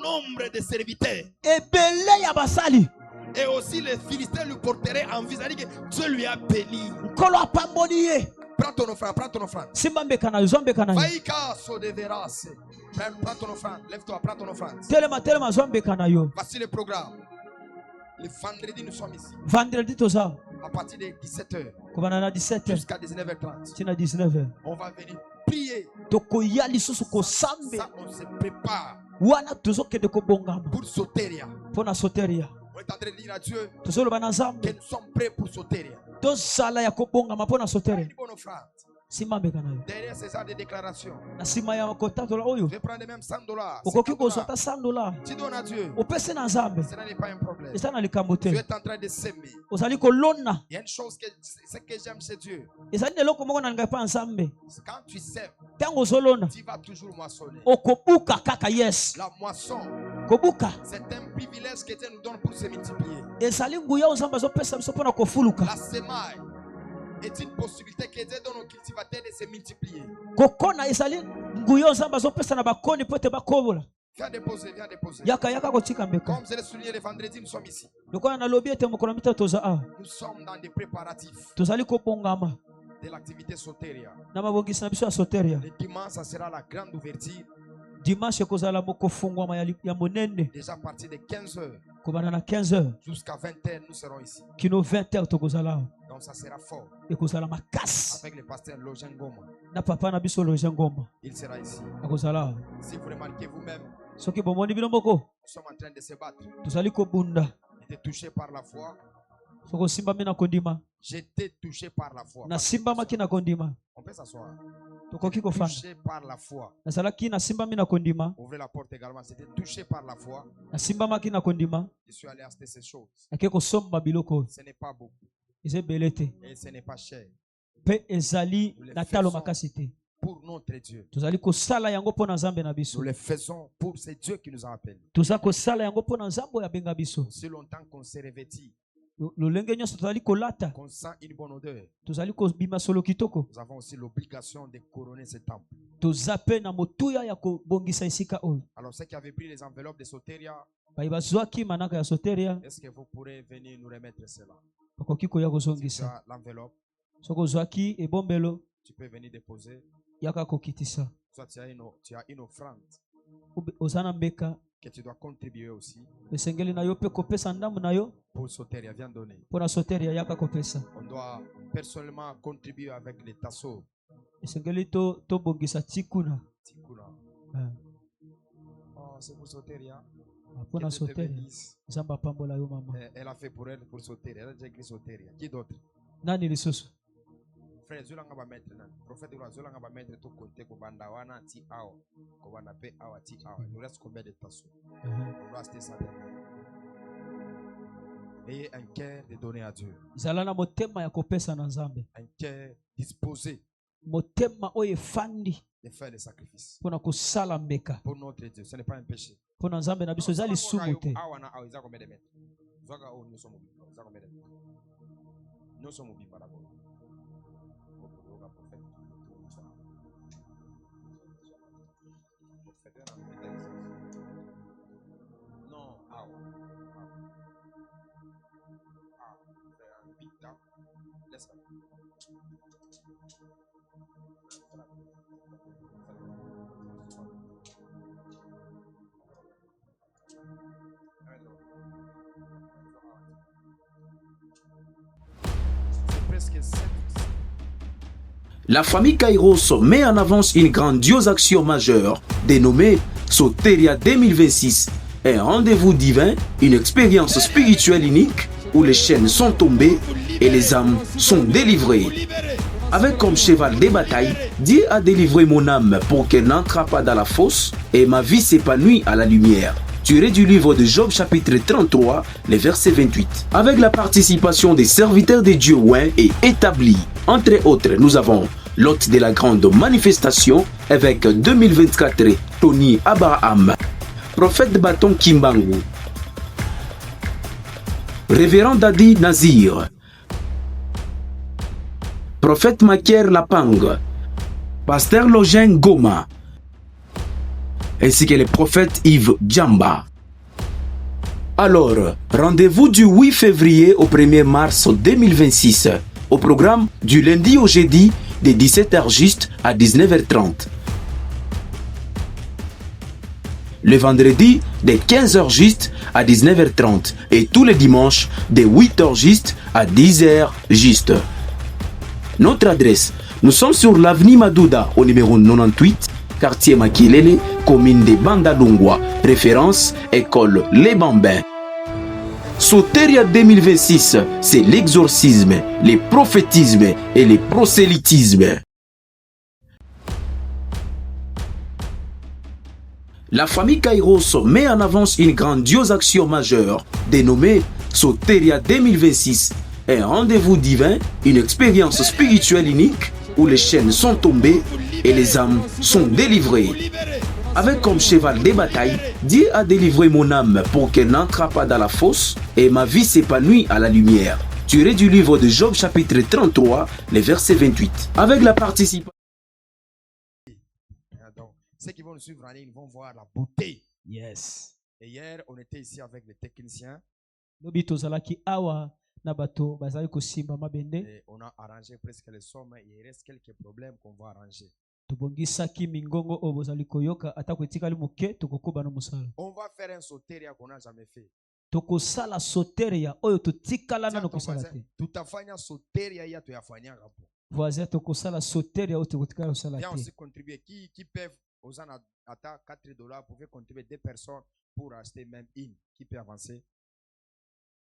nombre de serviteurs. Ebele ya basali. Et aussi les Philistins lui porteraient envie. C'est-à-dire que Dieu lui a béni. Prends ton offrande, prends ton offrande. Vaïka sodeverase. Prends ton offrande. Lève-toi, prends ton offrande. Voici le programme. Le vendredi, nous sommes ici. À partir de 17h jusqu'à 19h30. On va venir prier. Ça, on se prépare pour Soteria. On est en train de dire à Dieu que nous sommes prêts pour Soteria. Une bonne offrande. Derrière ces arts de déclaration, je vais prendre même $100. $100. Tu donnes à Dieu. Ce n'est pas un problème. Tu es en train de s'aimer. Il y a une chose que j'aime chez Dieu. Quand tu sèmes, tu vas toujours moissonner. La moisson, c'est un privilège que Dieu nous donne pour se multiplier. La semaille est une possibilité que Dieu donne aux cultivateurs de se multiplier. Viens déposer, viens déposer. Comme je l'ai souligné le vendredi, nous sommes ici. Nous sommes dans des préparatifs de l'activité Soteria. Le dimanche, ça sera la grande ouverture. Déjà à partir de 15h jusqu'à 20h, nous serons ici. Donc ça sera fort. Avec le pasteur Lojen Goma. Il sera ici. Si vous remarquez vous-même, nous sommes en train de se battre. J'étais touché par la foi. J'étais touché par la foi. On peut s'asseoir. Touché par la foi. Ouvrez la porte également. C'était touché par la foi. Je suis allé acheter ces choses. Ce n'est pas beaucoup. Et ce n'est pas cher. Pour notre Dieu. Nous le faisons pour ce Dieu qui nous a appelés. Si longtemps qu'on s'est revêtis, qu'on sent une bonne odeur, nous avons aussi l'obligation de couronner ce temple. Alors ceux qui avaient pris les enveloppes de Soteria, est-ce que vous pourrez venir nous remettre cela? Si tu as l'enveloppe, tu peux venir déposer. Soit tu as une offrande que tu dois contribuer aussi. Pour Soteria, viens donner. On doit personnellement contribuer avec les tasseaux. Tikuna. Oh, c'est pour Soteria. Elle a fait pour elle, pour Soteria. Elle a déjà écrit Soteria. Qui d'autre? Frère, je vais mettre le prophète de la je vais mettre tout côté pour bandawana ti ao ko bana pe awa ti ao. Il nous reste combien de tasseaux? On doit acheter ça. Ayez un cœur de donner à Dieu. Un cœur disposé de faire des sacrifices pour notre Dieu. Ce n'est pas un péché. Nous sommes au Bipa d'abord. Non, c'est presque 7. La famille Kairos met en avance une grandiose action majeure dénommée Soteria 2026. Un rendez-vous divin, une expérience spirituelle unique où les chaînes sont tombées et les âmes sont délivrées. Avec comme cheval des batailles, Dieu a délivré mon âme pour qu'elle n'entre pas dans la fosse et ma vie s'épanouit à la lumière. Tiré du livre de Job chapitre 33, les versets 28. Avec la participation des serviteurs de Dieu oints et établis. Entre autres, nous avons l'hôte de la grande manifestation, évêque 2024 Tony Abraham, prophète Bâton Kimbangu, révérend Dadi Nazir, prophète Makier Lapang, pasteur Lojen Goma, ainsi que le prophète Yves Djamba. Alors, rendez-vous du 8 février au 1er mars 2026. Au programme du lundi au jeudi de 17h juste à 19h30. Le vendredi de 15h juste à 19h30 et tous les dimanches de 8h juste à 10h juste. Notre adresse, nous sommes sur l'avenue Madouda au numéro 98, quartier Makilele, commune de Bandalungwa, référence école Les Bambins. Soteria 2026, c'est l'exorcisme, le prophétisme et le prosélytisme. La famille Kairos met en avance une grandiose action majeure dénommée Soteria 2026. Un rendez-vous divin, une expérience spirituelle unique où les chaînes sont tombées et les âmes sont délivrées. Avec comme cheval de bataille, Dieu a délivré mon âme pour qu'elle n'entre pas dans la fosse et ma vie s'épanouit à la lumière. Tiré du livre de Job chapitre 33, le verset 28. Avec la participation. Ceux qui vont nous suivre en ligne vont voir la beauté. Yes. Et hier, on était ici avec les techniciens. Et on a arrangé presque les sommes. Il reste quelques problèmes qu'on va arranger. On va faire un soteria qu'on n'a jamais fait. tokosala soteria oyo totikala nano kosala te. Tutafanya soteria ya tuyafanya hapo. Voisin tokosala soteria oyo totikala kosala te. Viens aussi contribuer. Qui peuvent aux à $4 pouvez contribuer 2 personnes pour acheter même une. Qui peut avancer?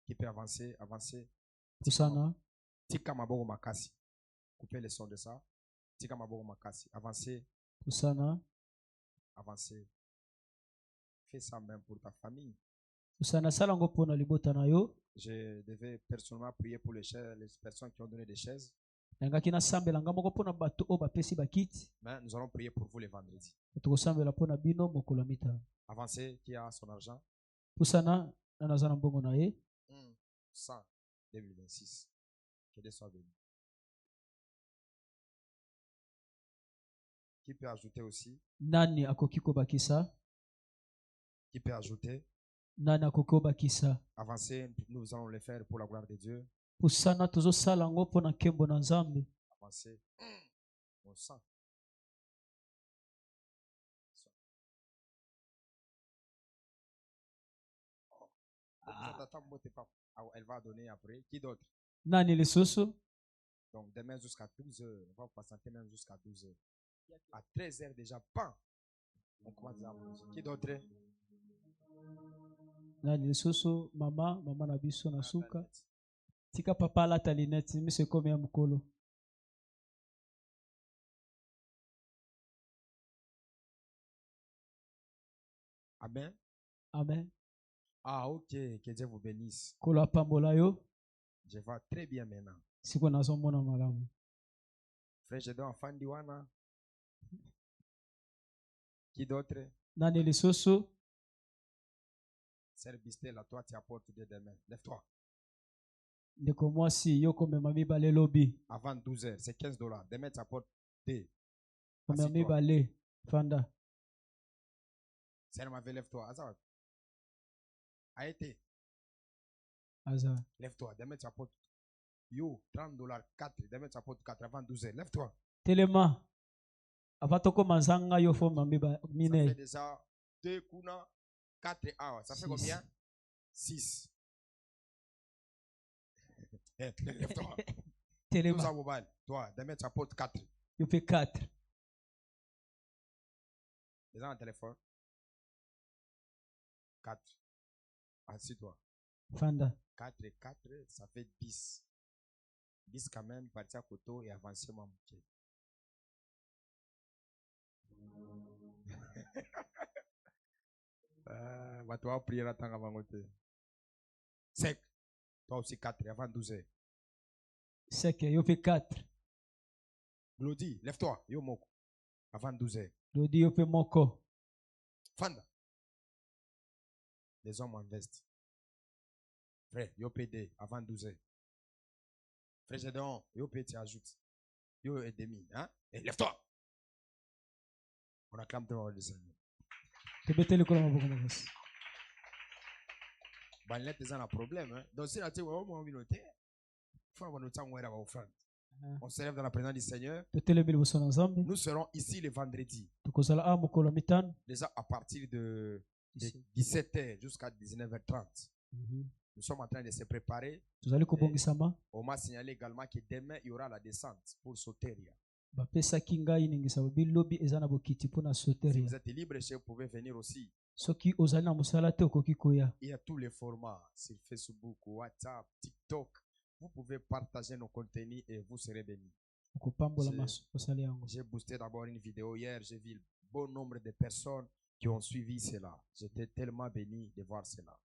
Qui peut avancer? Avancer. Kusana. Tika maboko makasi. Coupez le son de ça. Tika maboko makasi. Avancer. Kusana. Avancer. Fais ça même pour ta famille. Kusana salango pona libota na yo. Je devais personnellement prier pour les personnes qui ont donné des chaises. Mais nous allons prier pour vous les vendredis. Avancez, qui a son argent? 100 2026. Que Dieu soit béni. Qui peut ajouter aussi? Nani akokiko bakisa? Qui peut ajouter? Nani akokiko bakisa? Avancez, nous allons le faire pour la gloire de Dieu. Pusana tozosala ngo pona nkembo na Nzambe. Avancez. On sent. Elle va donner après. Qui d'autre? Nani lesoso? Donc demain jusqu'à 12h. On va patienter même jusqu'à 12h. À 13h déjà, pan. On commence à manger. Qui d'autre? Nani lesoso? Mama na biso na suka. Tika papa la talinette, mise comme ya mukolo. Amen. Amen. Ah, ok. Que Dieu vous bénisse. Kola pambola yo. Je vais très bien maintenant. Siko nazo mona malamu. Frère, je dois enfant diwana. Qui d'autre? Nani lesoso? Sœur Bistel, à toi, tu apportes dès demain. Lève-toi. Ndeko mwasi yoko mema mibale lobi. Avant 12h, c'est $15. Demain, tu apportes des. Mema mibale. Fanda. Sœur Mavé, lève-toi. Azar. Aïté. Azar. Lève-toi. Demain, tu apportes. Yo, $30, 4. Demain, tu apportes 4 avant 12h. Lève-toi. Telema. Avatoko manzanga yo fo mamiba mine. Ça fait déjà 2 kuna 4 heures. Ça fait combien? 6. Lève-toi. Telema. Mobile. Toi, demain, tu apportes 4. You fais 4. Les gens en téléphone. 4. Assis-toi. Fanda. 4 et 4, ça fait 10. 10 quand même, partir à côté et avancer mon bouquet. Toi, prier la temps avant côté. Sec. Toi aussi 4 avant 12h. Sec, yo fait 4. Glody, lève-toi. Yo moko. Avant 12h. Glody, yo fait moko. Fanda. Les hommes en veste. Frère, yo PD avant 12h. Frère Gédéon, yo PD tu ajoutes. Yo et demi. Hein? Et lève-toi. On acclame devant le Seigneur. On s'élève dans la présence du Seigneur. Nous serons ici le vendredi. Déjà à partir de 17h jusqu'à 19h30. Nous sommes en train de se préparer. On m'a signalé également que demain il y aura la descente pour Soteria. Si vous êtes libre, vous pouvez venir aussi. Il y a tous les formats sur Facebook, WhatsApp, TikTok. Vous pouvez partager nos contenus et vous serez bénis. J'ai boosté d'abord une vidéo hier. J'ai vu un bon nombre de personnes qui ont suivi cela. J'étais tellement béni de voir cela.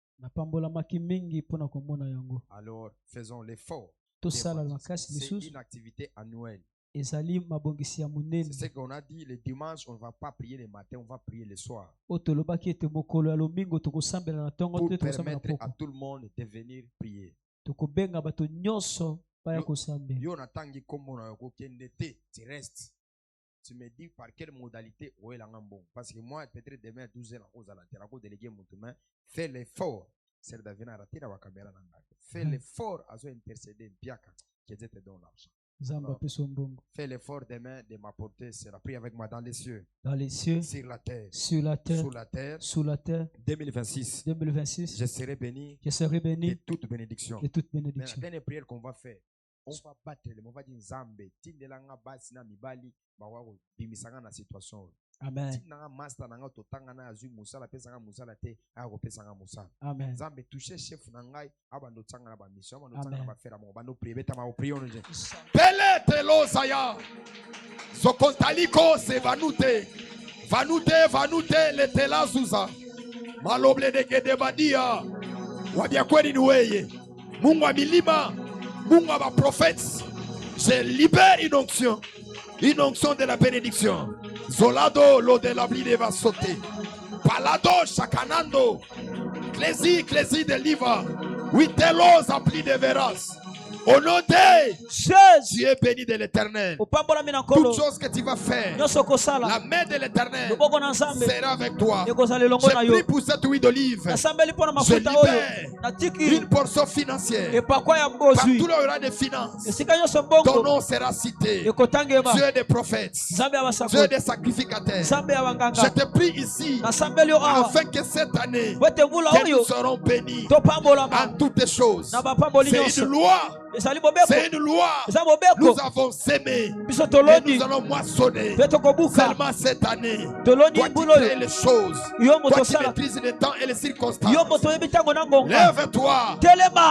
Alors, faisons l'effort. C'est une activité annuelle. C'est ce qu'on a dit. Le dimanche, on ne va pas prier le matin, on va prier le soir. Pour permettre à tout le monde de venir prier. Tu restes. Tu me dis par quelle modalité où est la bon. Parce que moi, peut-être demain, 12h, fais l'effort. Fais l'effort à intercéder. Fais l'effort demain de m'apporter. C'est la prière avec moi dans les cieux. Sur la terre. Sous la terre. 2026. Je serai béni. De toute bénédiction. Mais la dernière prière qu'on va faire, on va battre, on va dire Zambé. Tindelanga basina mibali bawa bimisanga na situation. Amen. Tinanga master nanga totanga na azu musala pesanga musala te ako pesanga musala. Amen. Zambé toucher chef nangai abando tsanga na ba mission abando tsanga na ba fera mo bando prier beta ma prier onje. Pele telo saya. Sokontaliko se vanute. Vanute le tela zuza. Maloble de kedebadia. Wabia kweli ni weye. Mungu wa milima. Mungu wa prophètes, je libère une onction de la bénédiction. Zolado, l'eau de la blide va sauter. Palado, chacanando. Clési de liva. Huitelos, appli de veras. Au nom de Jésus, tu es béni de l'Éternel. Toute chose que tu vas faire, la main de l'Éternel sera avec toi. Je prie pour cette huile d'olive. Je libère une portion financière. Partout là où il y aura des finances, ton nom sera cité. Dieu des prophètes, Dieu des sacrificateurs. Je te prie ici, afin que cette année, que nous serons bénis en toutes choses. C'est une loi. C'est une loi. Nous avons sémé et nous allons moissonner. Seulement cette année, toi qui crées les choses, toi qui maîtrises les temps et les circonstances, lève-toi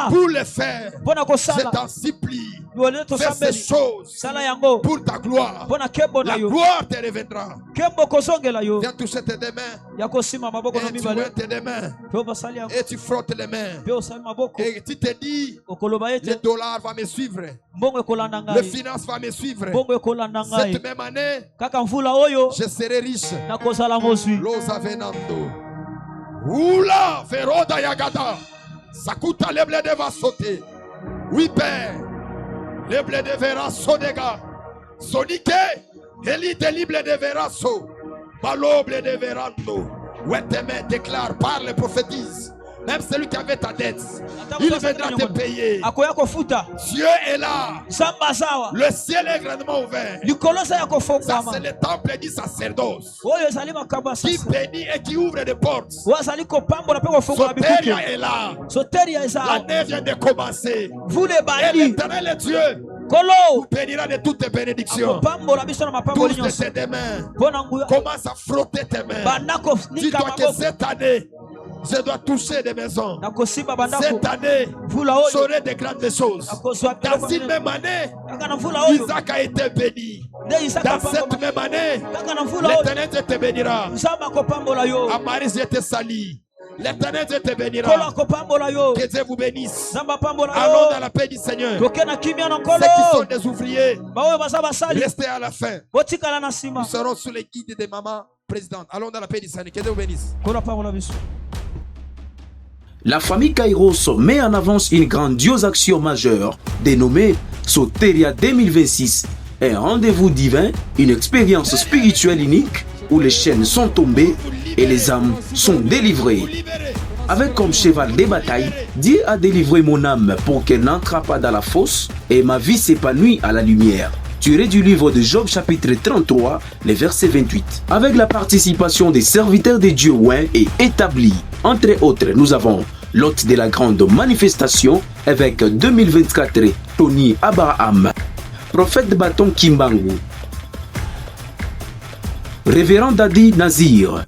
pour le faire. Je t'en supplie. Fais ces choses pour ta gloire. La gloire te reviendra. Viens toucher tes deux mains. Et tu mets tes deux mains. Et tu frottes les mains. Et tu te dis, le dollar va me suivre. Le finance va me suivre. Cette même année, je serai riche. Loza venando. Oula, Veroda Yagada. Sakuta le blé va sauter. Oui, Père. Le blé de Verasso, dégâts. Sonique, élite libre de Verasso. Baloble de Verando. Oueteme déclare, parle, prophétise. Même celui qui avait ta dette, il viendra te payer. Dieu est là. Le ciel est grandement ouvert. Ça, c'est le temple du sacerdoce qui bénit et qui ouvre des portes. Soteria est là. L'année vient de commencer. Et l'Éternel est Dieu. Vous bénira de toutes tes bénédictions. Touche tes mains. Commence à frotter tes mains. Dis-toi que cette année, je dois toucher des maisons. Cette année, j'aurai de grandes choses. Dans cette même année, Isaac a été béni. Dans cette même année, l'Éternel te bénira. Amaris, je te salue. L'Éternel te bénira. Que Dieu vous bénisse. Allons dans la paix du Seigneur. Ceux qui sont des ouvriers, restez à la fin. Nous serons sous les guides de maman présidente. Allons dans la paix du Seigneur. Que Dieu vous bénisse. La famille Kairos met en avance une grandiose action majeure dénommée Soteria 2026. Un rendez-vous divin, une expérience spirituelle unique où les chaînes sont tombées et les âmes sont délivrées. Avec comme cheval des batailles, Dieu a délivré mon âme pour qu'elle n'entre pas dans la fosse et ma vie s'épanouit à la lumière. Tiré du livre de Job chapitre 33, les versets 28. Avec la participation des serviteurs de Dieu oints et établis. Entre autres, nous avons l'hôte de la grande manifestation, évêque 2024, Tony Abraham, prophète Bâton Kimbangu, révérend Dadi Nazir,